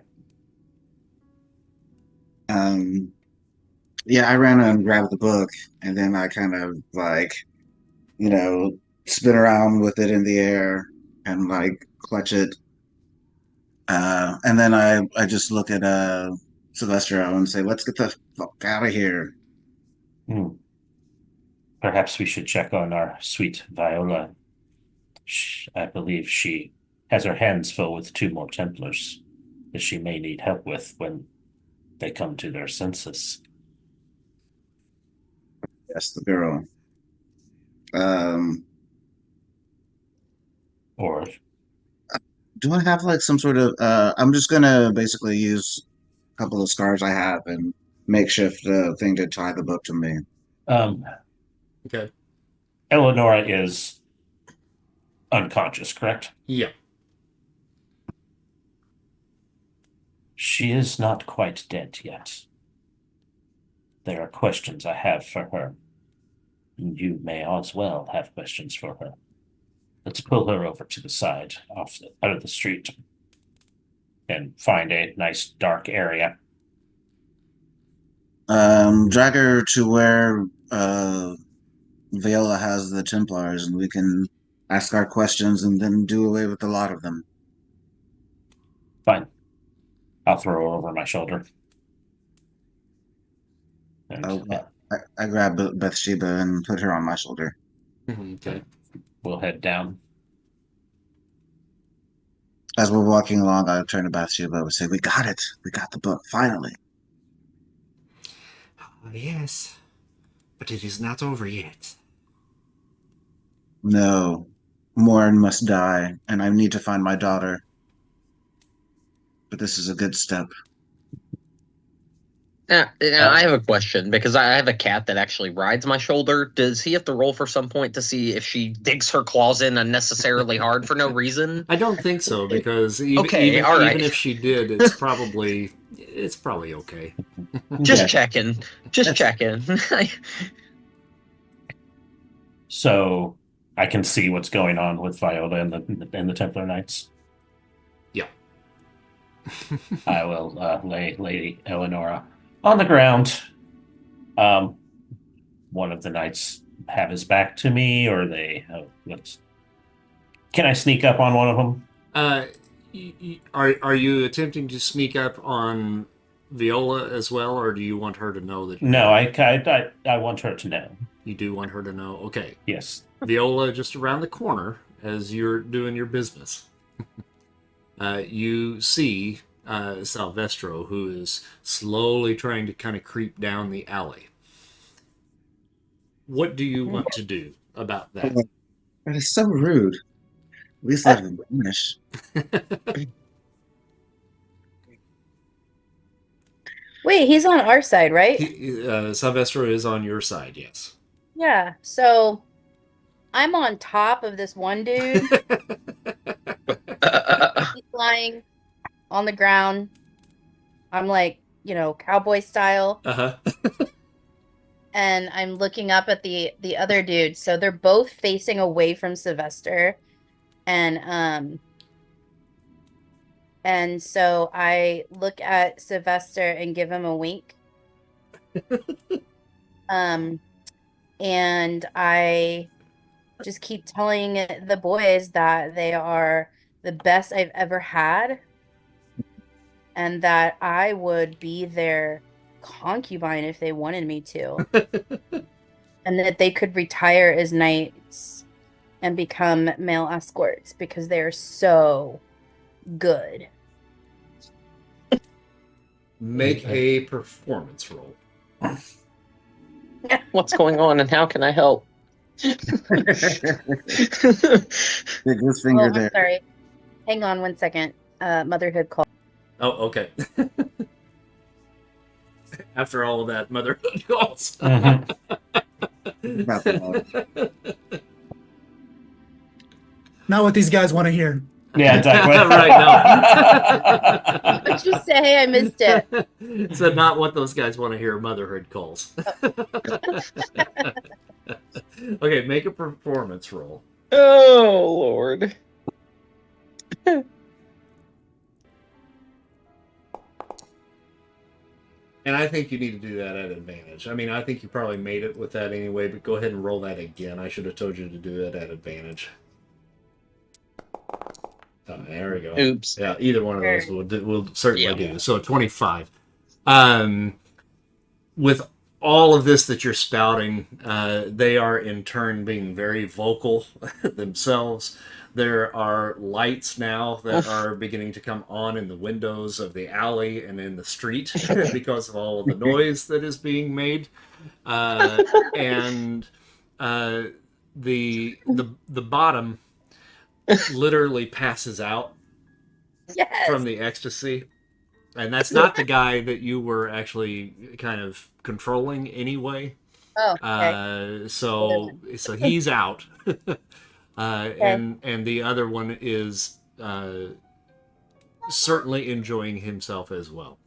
Yeah, I ran and grabbed the book, and then I kind of like, spin around with it in the air and like clutch it. And then I just look at Silvestro and say, "Let's get the fuck out of here." Perhaps we should check on our sweet Viola. I believe she has her hands full with 2 more Templars that she may need help with when they come to their senses. Yes, the girl. Or Do I have like some sort of? I'm just gonna basically use a couple of scars I have and makeshift thing to tie the book to me. Okay. Eleonora is unconscious, correct? Yeah. She is not quite dead yet. There are questions I have for her. And you may as well have questions for her. Let's pull her over to the side, out of the street, and find a nice dark area. Drag her to where Viola has the Templars, and we can ask our questions and then do away with a lot of them. Fine. I'll throw her over my shoulder. And I grab Bathsheba and put her on my shoulder. Okay. we'll head down. As we're walking along, I turn to Bathsheba and say, "We got it. We got the book, finally." Yes, but it is not over yet. No, Morin must die, and I need to find my daughter. But this is a good step. I have a question because I have a cat that actually rides my shoulder. Does he have to roll for some point to see if she digs her claws in unnecessarily hard for no reason? I don't think so, because even if she did, it's probably okay. Just checking. Just checking. So I can see what's going on with Viola and the Templar Knights. Yeah. I will lay Lady Eleonora on the ground. One of the knights have his back to me, or they. Can I sneak up on one of them? Are you attempting to sneak up on Viola as well, or do you want her to know that? No, I want her to know. You do want her to know. Okay. Yes. Viola, just around the corner as you're doing your business. You see Salvestro, who is slowly trying to kind of creep down the alley. What do you want to do about that? That is so rude. At least let him vanish. Wait, he's on our side, right? Salvestro is on your side, yes. Yeah. So I'm on top of this one dude. He's lying on the ground. I'm like, cowboy style. Uh-huh. And I'm looking up at the other dude. So they're both facing away from Sylvester. And so I look at Sylvester and give him a wink. And I just keep telling the boys that they are the best I've ever had, and that I would be their concubine if they wanted me to, and that they could retire as knights and become male escorts because they are so good. Make a performance roll. What's going on and how can I help? Stick his Oh, finger I'm there. sorry. Hang on one second. Motherhood call. Oh, okay. After all of that, motherhood calls. About the Not what these guys want to hear. Yeah, exactly. Right, What'd you say? I missed it. So not what those guys want to hear, motherhood calls. Okay, make a performance roll. Oh, Lord. And I think you need to do that at advantage. I mean, I think you probably made it with that anyway, but go ahead and roll that again. I should have told you to do it at advantage. Oh, there we go. Oops. Yeah, either one of those will certainly Yeah. do. So 25. With all of this that you're spouting, they are in turn being very vocal themselves. There are lights now that are beginning to come on in the windows of the alley and in the street because of all of the noise that is being made. And the bottom literally passes out Yes. from the ecstasy. And that's not the guy that you were actually kind of controlling anyway. Oh, okay. So he's out. And the other one is certainly enjoying himself as well.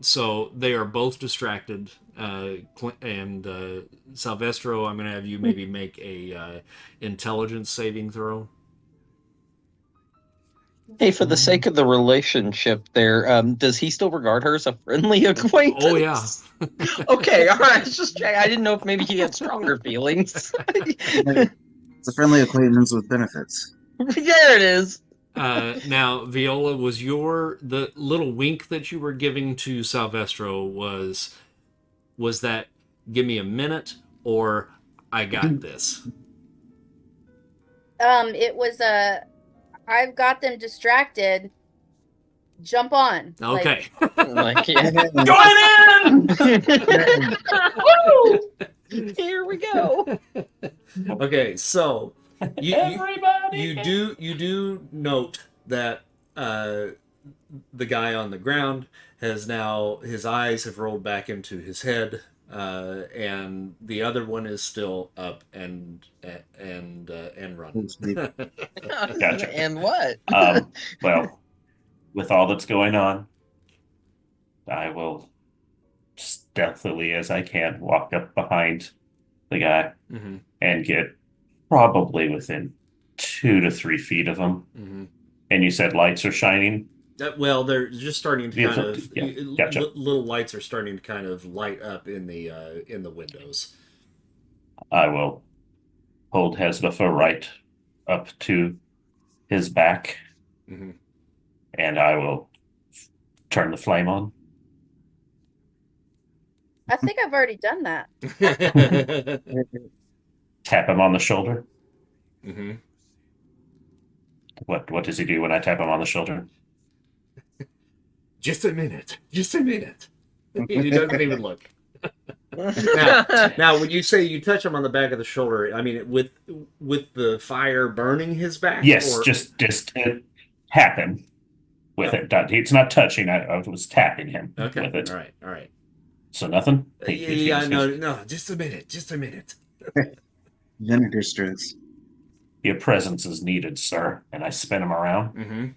So they are both distracted. And Salvestro, I'm going to have you maybe make a intelligence saving throw. Hey, for the sake of the relationship there, does he still regard her as a friendly acquaintance? Oh, yeah. Okay, all right. Just check. I didn't know if maybe he had stronger feelings. It's a friendly acquaintance with benefits. There it is. Now, Viola, was the little wink that you were giving to Salvestro was that give me a minute or I got this? It was I've got them distracted. Jump on. Okay. Like, yeah. Join in! Woo! Here we go. Okay, so Everybody! you do note that the guy on the ground has now his eyes have rolled back into his head, and the other one is still up and running. Gotcha. And what? Well, with all that's going on, I will stealthily as I can walk up behind the guy Mm-hmm. and get probably within 2 to 3 feet of him. Mm-hmm. And you said lights are shining? Well, they're just starting to kind of Yeah, gotcha. little lights are starting to kind of light up in the windows. I will hold Hezbuffa right up to his back, Mm-hmm. and I will turn the flame on. I think I've already done that. Tap him on the shoulder. Mm-hmm. What does he do when I tap him on the shoulder? Just a minute. Just a minute. He doesn't even look. Now, when you say you touch him on the back of the shoulder, I mean with the fire burning his back. Yes, or... just it happened with it. It's not touching. I was tapping him Okay. with it. All right. So nothing. No. Just a minute. Vinegar strokes. Your presence is needed, sir. And I spin him around. Mm-hmm.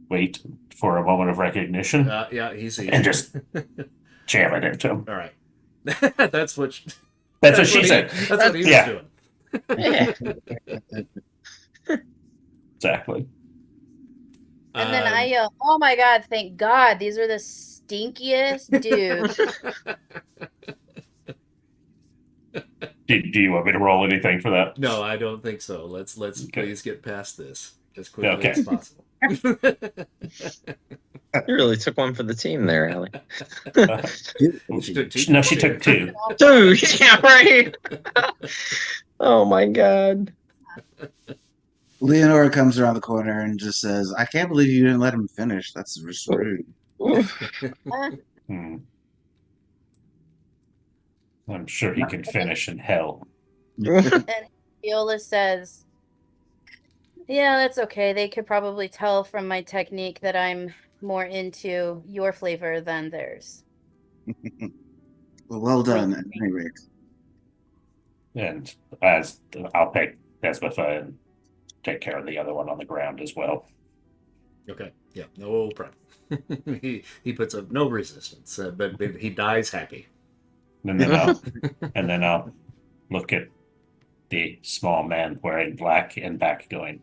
Wait for a moment of recognition, Yeah, he sees. and just jam it into him. All right. That's what. That's what she said. That's what he was Yeah. doing. Exactly. And then I yell, "Oh my god, thank God. These are the stinkiest dudes." Do you want me to roll anything for that? No, I don't think so. Let's Okay. please get past this as quickly Okay. as possible. You really took one for the team there, Allie. No, she took 2. Dude, yeah, right. Oh my god. Leonora comes around the corner and just says, "I can't believe you didn't let him finish. That's just rude." Hmm. I'm sure he can finish in hell. And Viola says, "Yeah, that's okay. They could probably tell from my technique that I'm more into your flavor than theirs." Well done, at any rate. And as I'll pick Desmotha and take care of the other one on the ground as well. Okay. Yeah. No problem. he puts up no resistance, but he dies happy. And then I'll look at the small man wearing black and back going,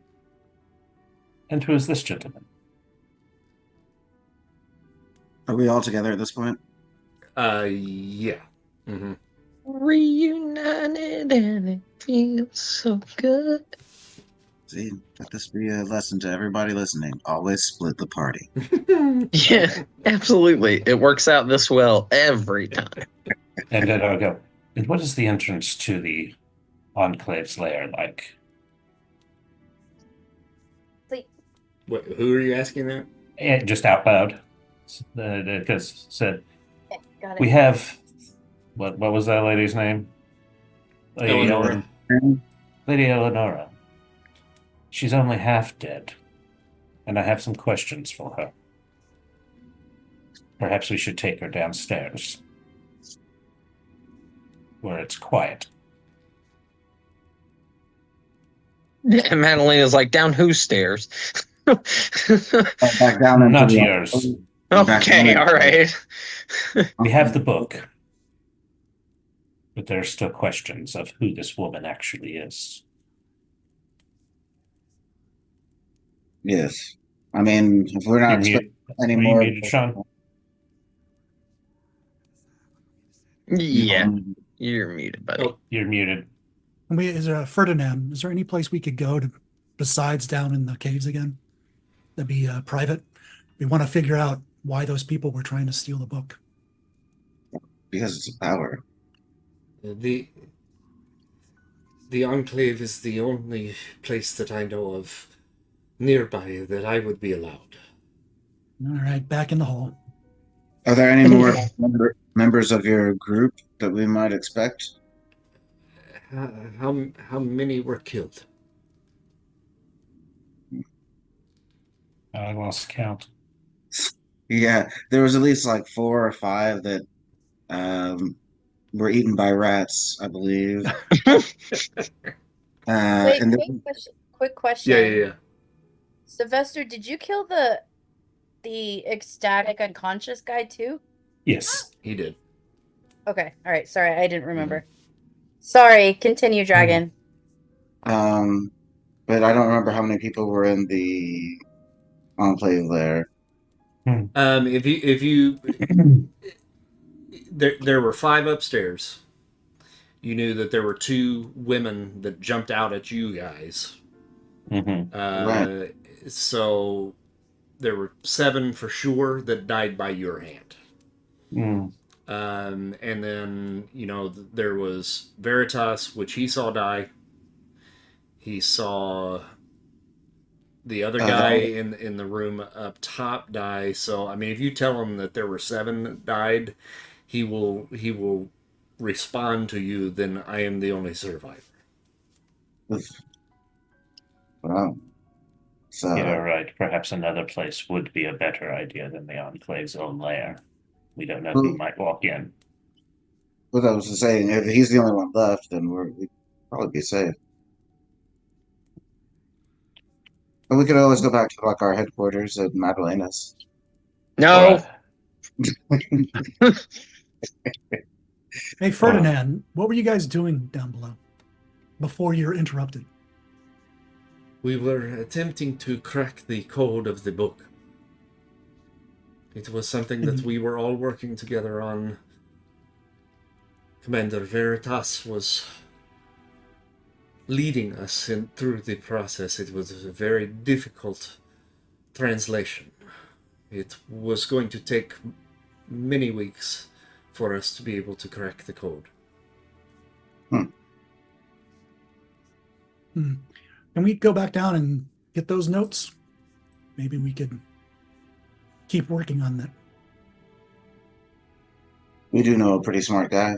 "And who is this gentleman?" Are we all together at this point? Yeah. Mm-hmm. Reunited and it feels so good. See, let this be a lesson to everybody listening. Always split the party. Yeah, absolutely. It works out this well every time. And then I'll go, "And what is the entrance to the Enclave's lair like?" Who are you asking that? And just out loud. Because said, Okay, got it. we have, what was that lady's name? Eleanor. Lady Leonora. She's only half dead, and I have some questions for her. Perhaps we should take her downstairs, where it's quiet. And Madalena's like, down whose stairs? Back down into Not the- yours. Okay, all right. We have the book, but there are still questions of who this woman actually is. Yes. I mean, if we're not You expecting any Are you more. muted, Sean? Yeah, you're muted, buddy. Oh. You're muted. Is there a Ferdinand? Is there any place we could go to besides down in the caves again? That'd be private. We want to figure out why those people were trying to steal the book. Because it's a power. The Enclave is the only place that I know of nearby that I would be allowed. All right, back in the hole. Are there any more members of your group that we might expect? How many were killed? I lost count. Yeah, there was at least like 4 or 5 that were eaten by rats, I believe. Wait, And quick question. Yeah. Sylvester, did you kill the ecstatic unconscious guy too? Yes. He did. Okay, all right. Sorry, I didn't remember. If continue, Dragon. but I don't remember how many people were in the Enclave there. If you there were 5 upstairs. You knew that there were 2 women that jumped out at you guys. Mm-hmm. Right. So there were 7 for sure that died by your hand. Mm. And then, there was Veritas, which he saw die. He saw The other guy in the room up top dies. So I mean, if you tell him that there were 7 that died, he will respond to you. Then I am the only survivor. Well, so You're right. Perhaps another place would be a better idea than the Enclave's own lair. We don't know who might walk in. what I was saying, if he's the only one left, then we'd probably be safe. But we could always go back to like our headquarters at Madalena's. No. Hey, Ferdinand, what were you guys doing down below before you're interrupted? We were attempting to crack the code of the book. It was something that we were all working together on. Commander Veritas was leading us through the process. It was a very difficult translation. It was going to take many weeks for us to be able to crack the code. Can we go back down and get those notes? Maybe we could keep working on that. We do know a pretty smart guy.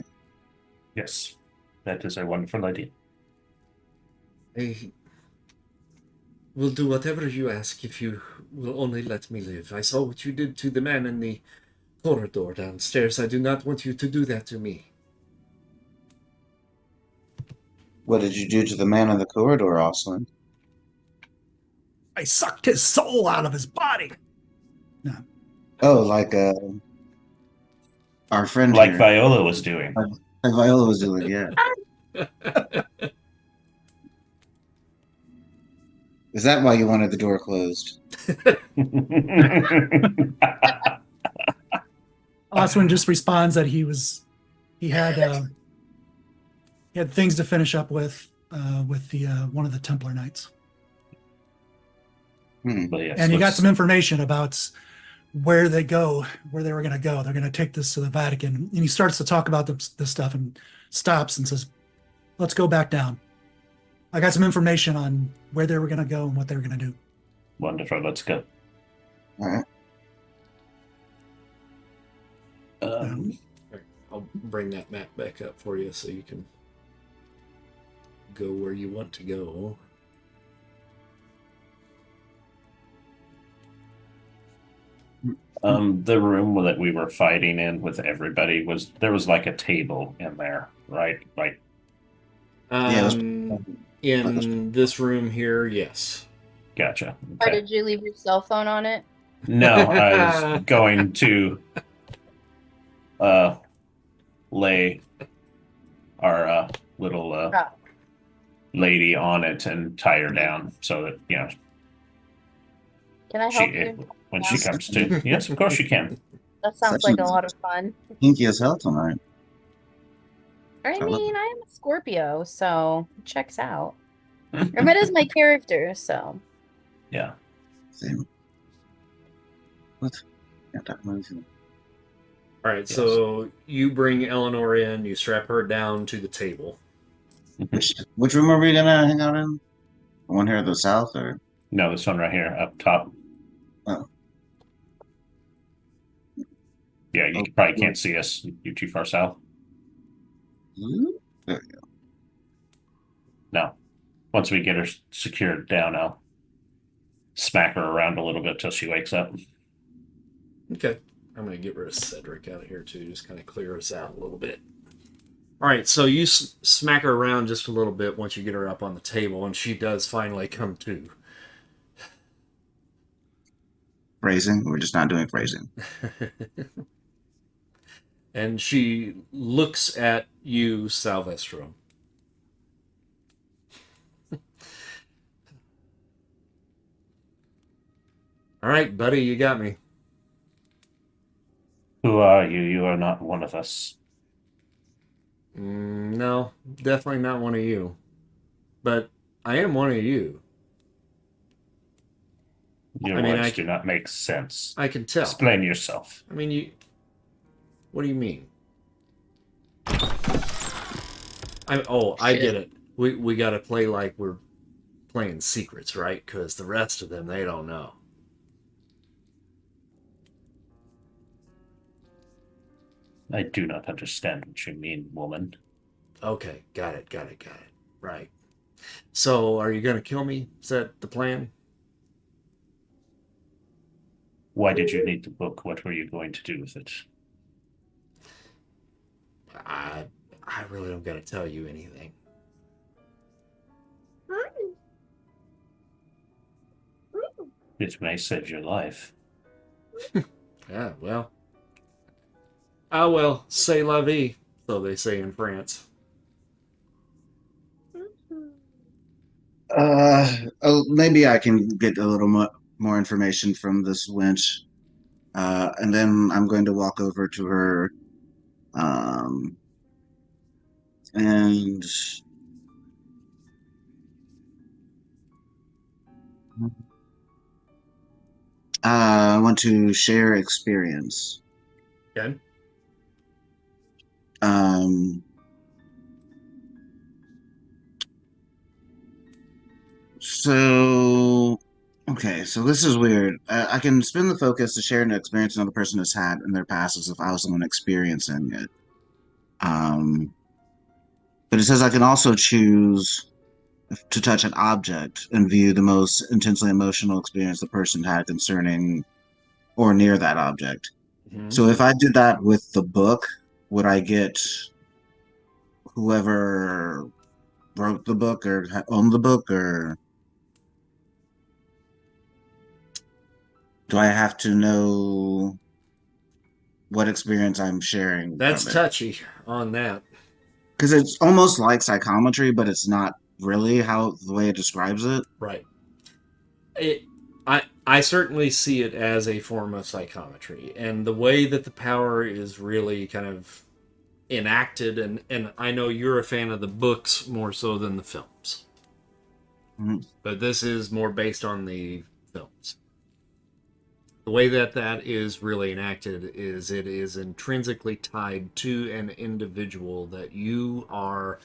Yes, that is a wonderful idea. I will do whatever you ask if you will only let me live. I saw what you did to the man in the corridor downstairs. I do not want you to do that to me. What did you do to the man in the corridor, Oswin? I sucked his soul out of his body. No. Oh, like our friend Like here. Viola was doing. Like Viola was doing, yeah. Is that why you wanted the door closed? Oswin just responds that he had things to finish up with the one of the Templar Knights. But yes, And he got some information about where they were going to go. They're going to take this to the Vatican. And he starts to talk about this stuff and stops and says, let's go back down. I got some information on where they were going to go and what they were going to do. Wonderful. Let's go. All right. I'll bring that map back up for you so you can go where you want to go. The room that we were fighting in with everybody there was like a table in there, right? Like, In this room here, yes. gotcha. Or Okay. did you leave your cell phone on it? No, I was going to lay our little lady on it and tie her down so that, you know, Can I help you? when she comes to. Yes, of course you can. That sounds like a lot of fun. Kinky as hell tonight. I love mean, I am a Scorpio, so it checks out. Or it is my character, so. Yeah. Same. What? Can't talk about anything. All right, so you bring Eleanor in, you strap her down to the table. Which room are we gonna hang out in? The one here at the south, or? No, this one right here up top. Oh. Yeah, you probably can't see us. You're too far south. There we go. No. Once we get her secured down, I'll smack her around a little bit till she wakes up. Okay. I'm going to get rid of Cedric out of here, too. Just kind of clear us out a little bit. All right, so you smack her around just a little bit once you get her up on the table, and she does finally come to. Phrasing? We're just not doing phrasing. And she looks at you, Salvestro. All right, buddy, you got me. Who are you? You are not one of us. No, definitely not one of you. But I am one of you. Your I mean, words do not make sense. I can tell. Explain yourself. I mean, you. What do you mean? I get it. We got to play like we're playing secrets, right? Because the rest of them, they don't know. I do not understand what you mean, woman. Okay, got it. Right. So, are you going to kill me? Is that the plan? Why did you need the book? What were you going to do with it? I I really don't got to tell you anything. It may save your life. Yeah, well. Ah, well, c'est la vie, so they say in France. Maybe I can get a little more information from this wench. And then I'm going to walk over to her. Um, and I want to share experience. Okay. Um, so, okay, so this is weird. I can spin the focus to share an experience another person has had in their past as if I was the one experiencing it. Um, but it says I can also choose to touch an object and view the most intensely emotional experience the person had concerning or near that object. Mhm. So if I did that with the book, would I get whoever wrote the book or owned the book, or do I have to know what experience I'm sharing That's from it? touchy on that. Because it's almost like psychometry, but it's not really how the way it describes it. Right. It, I certainly see it as a form of psychometry, and the way that the power is really kind of enacted, and I know you're a fan of the books more so than the films, Mhm. but this is more based on the films. The way that that is really enacted is it is intrinsically tied to an individual that you are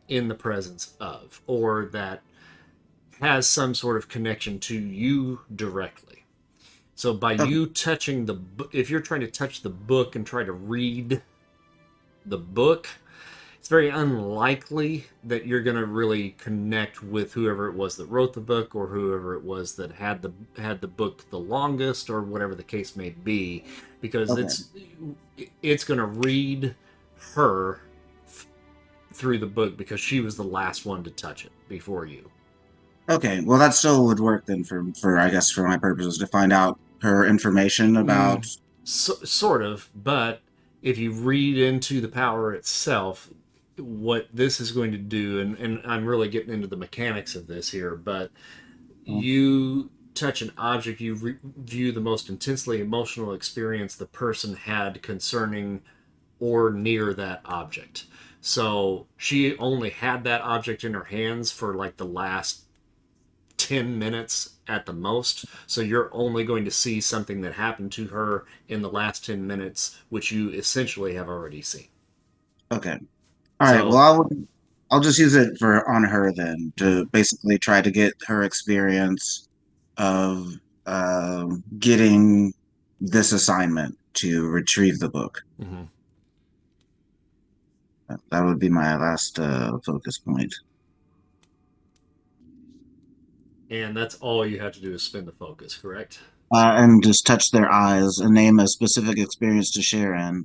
in the presence of, or that has some sort of connection to you directly. So by Okay. you touching the book, if you're trying to touch the book and try to read the book, it's very unlikely that you're going to really connect with whoever it was that wrote the book, or whoever it was that had the book the longest, or whatever the case may be, because Okay. it's going to read her through the book because she was the last one to touch it before you. Okay. Well, that still would work then for I guess for my purposes to find out her information about. Sort of, but if you read into the power itself, what this is going to do, and I'm really getting into the mechanics of this here, but you touch an object, you view the most intensely emotional experience the person had concerning or near that object. So she only had that object in her hands for like the last 10 minutes at the most. So you're only going to see something that happened to her in the last 10 minutes, which you essentially have already seen. Okay. All right. Well, So, I'll just use it for on her then to basically try to get her experience of getting this assignment to retrieve the book. mhm. That would be my last focus point. And that's all you have to do is spin the focus, correct? And just touch their eyes and name a specific experience to share in.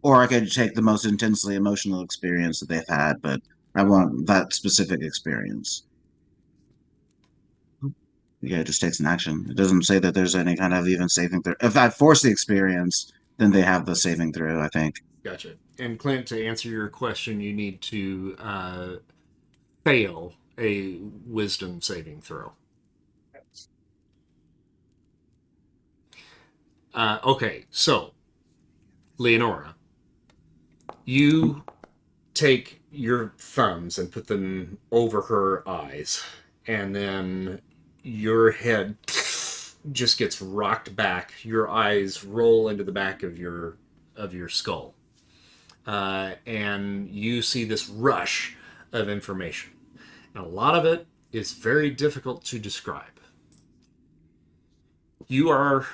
Or I could take the most intensely emotional experience that they've had, but I want that specific experience. Yeah, it just takes an action. It doesn't say that there's any kind of even saving through. If I force the experience, then they have the saving through, I think. Gotcha. And Clint, to answer your question, you need to fail a wisdom saving throw. Okay, so Leonora, you take your thumbs and put them over her eyes, and then your head just gets rocked back. Your eyes roll into the back of your skull, and you see this rush of information. And a lot of it is very difficult to describe. You are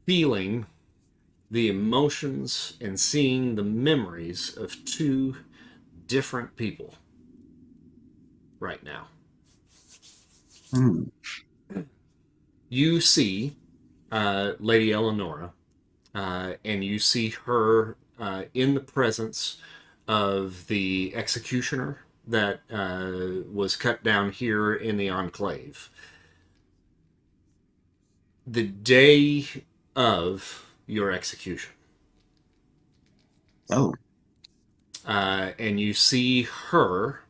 feeling the emotions and seeing the memories of two different people right now. Hmm. You see Lady Eleonora, and you see her in the presence of the executioner that was cut down here in the Enclave. The day of your execution. Oh. And you see her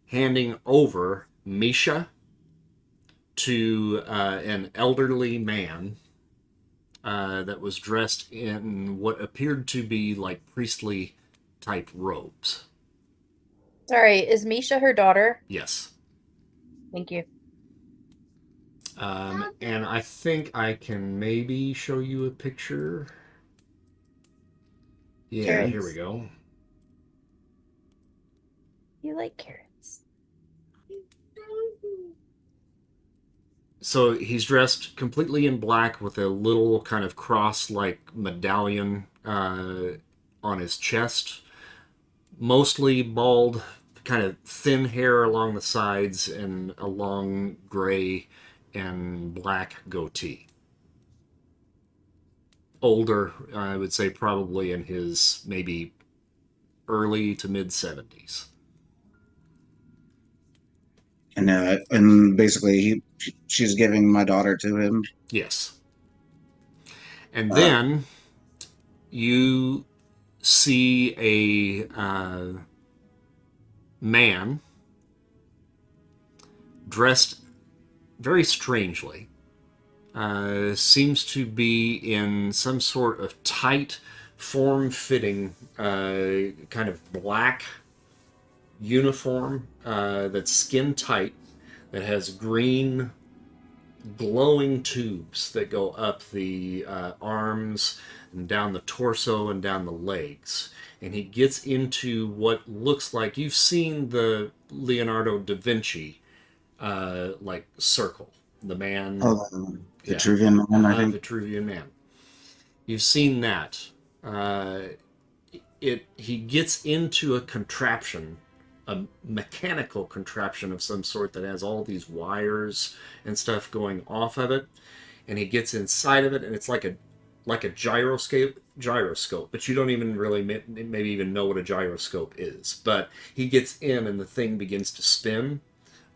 handing over Misha to an elderly man that was dressed in what appeared to be like priestly type robes. Sorry, is Misha her daughter? Yes. Thank you. And I think I can maybe show you a picture. Yeah, Carrots. here we go. You like carrots. So he's dressed completely in black with a little kind of cross-like medallion on his chest. Mostly bald, kind of thin hair along the sides, and a long gray and black goatee. Older, I would say probably in his maybe early to mid 70s. And basically, she's giving my daughter to him. Yes. And then you see a man dressed very strangely. Seems to be in some sort of tight, form-fitting, kind of black uniform that's skin tight, that has green glowing tubes that go up the arms and down the torso and down the legs. And he gets into what looks like, you've seen the Leonardo da Vinci like circle. The man. Oh, the Vitruvian Man, I think. Vitruvian Man. You've seen that. He gets into a contraption, a mechanical contraption of some sort that has all these wires and stuff going off of it, and he gets inside of it, and it's like a gyroscope, but you don't even really maybe even know what a gyroscope is. But he gets in, and the thing begins to spin,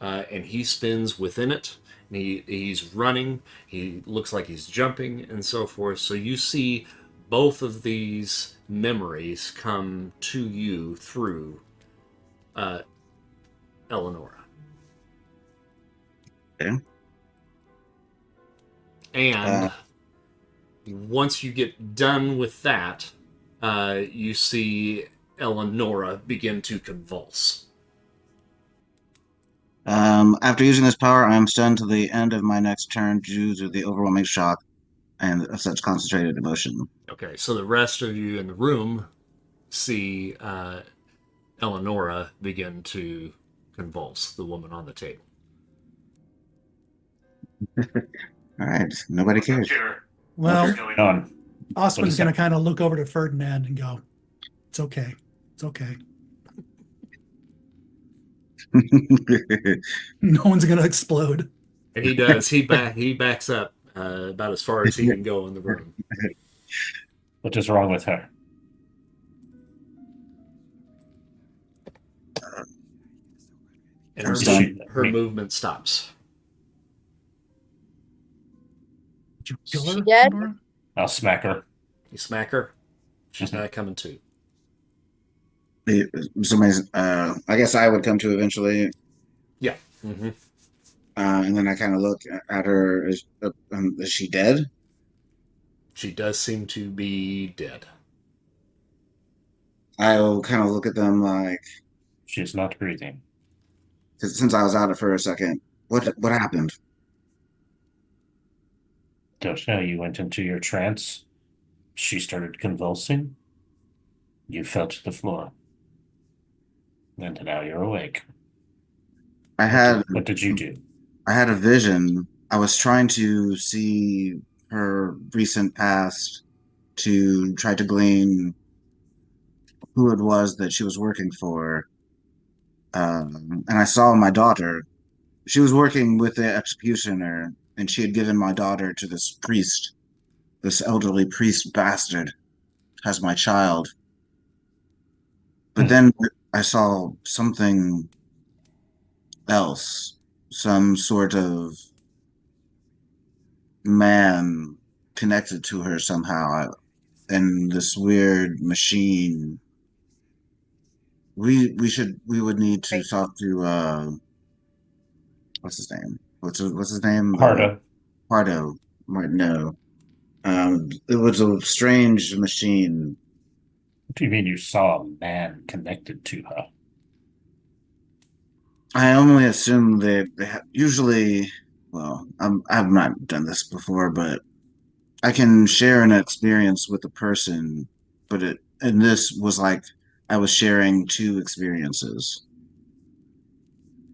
and he spins within it. And he's running. He looks like he's jumping and so forth. So you see both of these memories come to you through Eleonora. Okay. And once you get done with that, you see Eleonora begin to convulse. After using this power, I am stunned to the end of my next turn due to the overwhelming shock and of such concentrated emotion. Okay, so the rest of you in the room see Eleonora begin to convulse, the woman on the table. All right, nobody cares. Well, What's going on? Oswin's is going to that? kind of look over to Ferdinand and go, "It's okay. It's okay. No one's going to explode." And he does. He backs up about as far as he can go in the room. What is wrong with her? And I'm her, stunned. her movement stops. Did you kill She her, dead? Laura? I'll smack her. You smack her. She's not coming to. Somebody's. I guess I would come to eventually, Yeah. Mm-hmm. and then I kind of look at her. Is she dead? She does seem to be dead. I'll kind of look at them like, She's not breathing. since I was out for a second. What happened? Don't know. You went into your trance. She started convulsing. You fell to the floor. And now you're awake. I had What did you do? I had a vision. I was trying to see her recent past to try to glean who it was that she was working for. And I saw my daughter. She was working with the executioner, and she had given my daughter to this priest, this elderly priest bastard, has my child. But then I saw something else, some sort of man connected to her somehow, and this weird machine. We would need to talk to what's his name? What's his name? Harda. Pardo. No. It was a strange machine. What do you mean you saw a man connected to her? I only assume usually. Well, I've not done this before, but I can share an experience with a person, but and this was like I was sharing two experiences.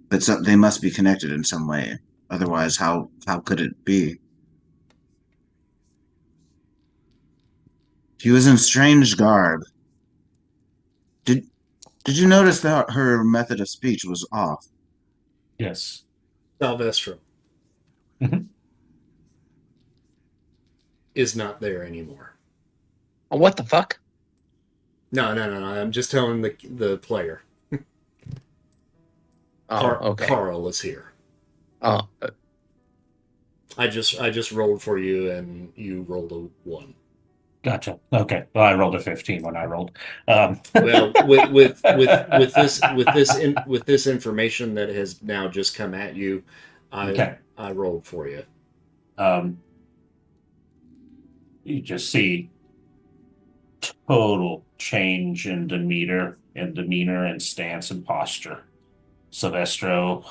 But they must be connected in some way. Otherwise, how could it be? He was in strange garb. Did did you notice that her method of speech was off? Yes. Salvestro Mhm. is not there anymore. Oh, what the fuck? No. I'm just telling the player. Oh, okay. Carl is here. Oh, I just rolled for you, and you rolled a 1. Gotcha. Okay. Well, I rolled a 15 when I rolled. Well, with this information that has now just come at you, Okay. I rolled for you. You just see total change in demeanor and stance and posture. Silvestro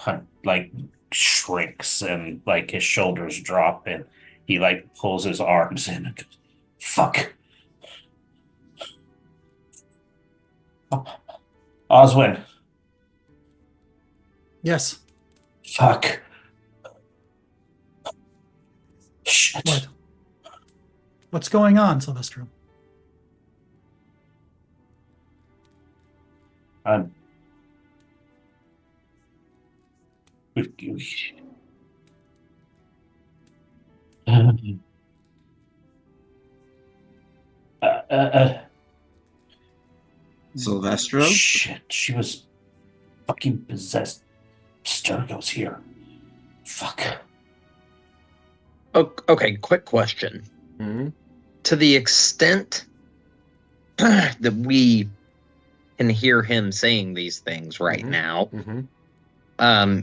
like shrinks and like his shoulders drop and he like pulls his arms in and goes, fuck. Oswin, Yes. fuck. Shit. What? What's going on, Sylvester? I'm Silvestro? Shit, she was fucking possessed. Sturgo's here. Fuck. okay, quick question. Mm-hmm. To the extent that we can hear him saying these things right Mhm. now, Mm-hmm.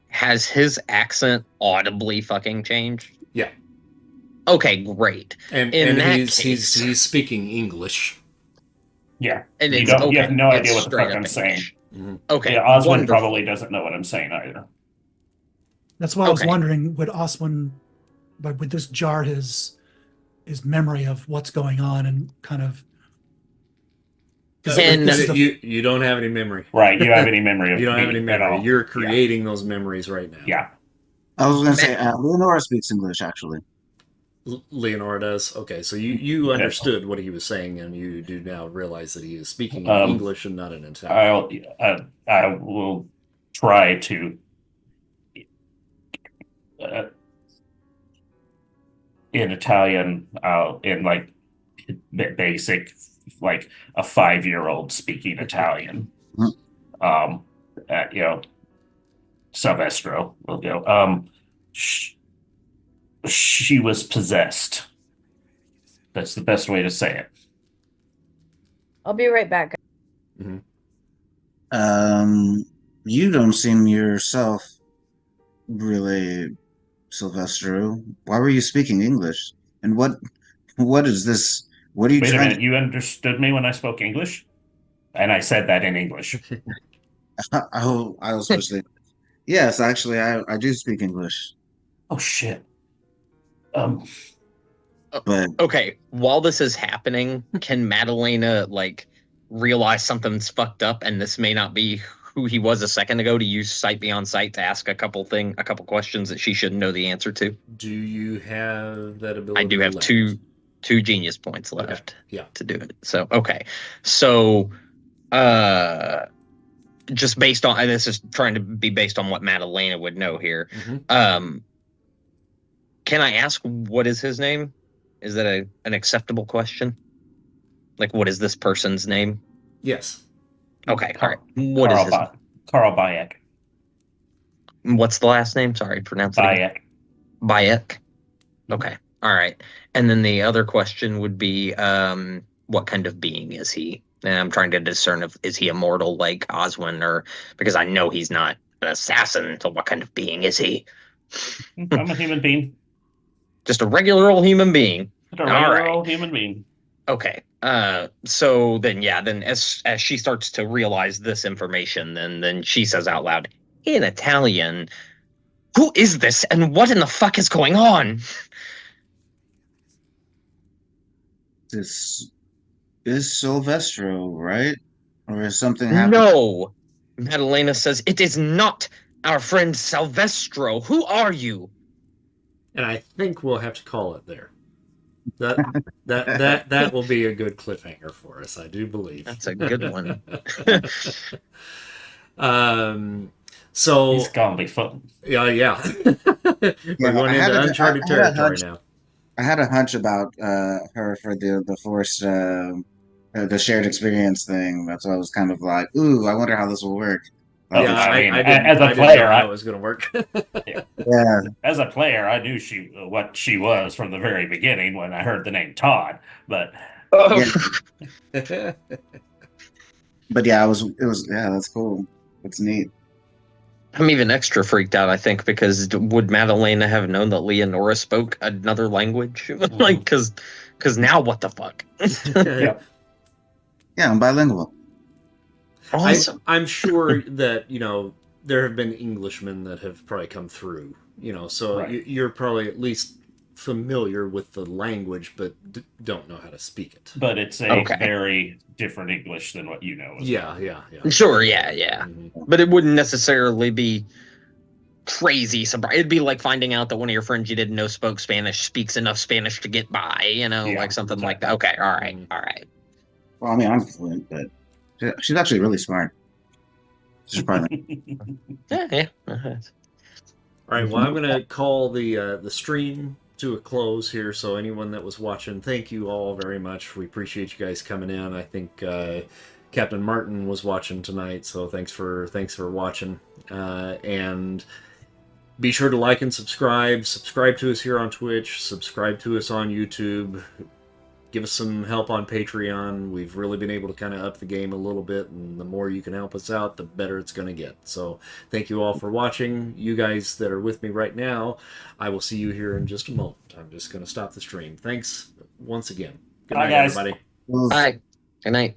has his accent audibly fucking changed? Yeah. Okay, great. And In that he's case- he's speaking English. Yeah. And You it's don't- okay. you have no it's idea what the straight fuck up I'm saying. English. Mhm. Okay, Yeah, Oswin wonderful. probably doesn't know what I'm saying either. That's why I was Okay. wondering, would this jar his memory of what's going on and kind of. 'Cause And- this is the- You don't have any memory. Right. You have any memory of You don't have me any at memory. all. You're creating those memories right now. Yeah. I was going to say, Leonora speaks English, actually. Leonora does. Okay, so you understood what he was saying, and you do now realize that he is speaking in English and not in Italian. I will try to in Italian, in like basic, like a 5-year-old speaking Italian. You know, Silvestro will go. She was possessed. That's the best way to say it. I'll be right back. You don't seem yourself really, Silvestro. Why were you speaking English? And what is this? What are you Wait a trying minute, you understood me when I spoke English? And I said that in English. I was supposed to. Yes, actually, I do speak English, Oh shit. but Okay, while this is happening, can Madalena like realize something's fucked up and this may not be who he was a second ago to use sight beyond sight to ask a couple questions that she shouldn't know the answer to. Do you have that ability? I do have left? two genius points Okay. left Yeah. to do it. So okay. So just based on, and this is trying to be based on what Madalena would know here. Mhm. Can I ask what is his name? Is that an acceptable question? Like, what is this person's name? Yes. Okay, all right. What is his Carl Bayek. What's the last name? Sorry, pronounce it again. Bayek. Bayek. Okay, all right. And then the other question would be, what kind of being is he? And I'm trying to discern if is he immortal like Oswin, or because I know he's not an assassin. So what kind of being is he? I'm a human being. Just a regular old human being. Just a regular old human being. Okay. So then, yeah, then as she starts to realize this information, then she says out loud in Italian, "Who is this, and what in the fuck is going on?" This is Silvestro, right? Or is something happening? No, Madalena says, "It is not our friend Silvestro. Who are you?" And I think we'll have to call it there. That will be a good cliffhanger for us, I do believe. That's a good one. So He's gonna be fun. yeah. We're going into uncharted territory now. I had a hunch about her for the forced the shared experience thing. That's why I was kind of like, ooh, I wonder how this will work. Yeah, I didn't, as a I didn't player, know how it was going to work. Yeah, as a player, I knew what she was from the very beginning when I heard the name Todd. But yeah. But yeah, it was yeah, that's cool. That's neat. I'm even extra freaked out, I think, because would Madalena have known that Leonora spoke another language? Like, because now what the fuck? yeah. Yeah, I'm bilingual. Awesome. I'm sure that, there have been Englishmen that have probably come through, so Right. you're probably at least familiar with the language, but don't know how to speak it. But it's a very different English than what you know. Yeah. Sure, yeah. Mhm. But it wouldn't necessarily be crazy surprise. It'd be like finding out that one of your friends you didn't know spoke Spanish speaks enough Spanish to get by, like something like that. Okay, all right. Well, I mean, I'm fluent, but she's actually really smart. She's probably Yeah. All right. Well, I'm going to call the stream to a close here. So anyone that was watching, thank you all very much. We appreciate you guys coming in. I think Captain Martin was watching tonight, so thanks for watching. And be sure to like and subscribe. Subscribe to us here on Twitch. Subscribe to us on YouTube. Give us some help on Patreon. We've really been able to kind of up the game a little bit, and the more you can help us out, the better it's going to get. So thank you all for watching. You guys that are with me right now, I will see you here in just a moment. I'm just going to stop the stream. Thanks once again. Good night, Bye, guys. everybody. Bye. Good night.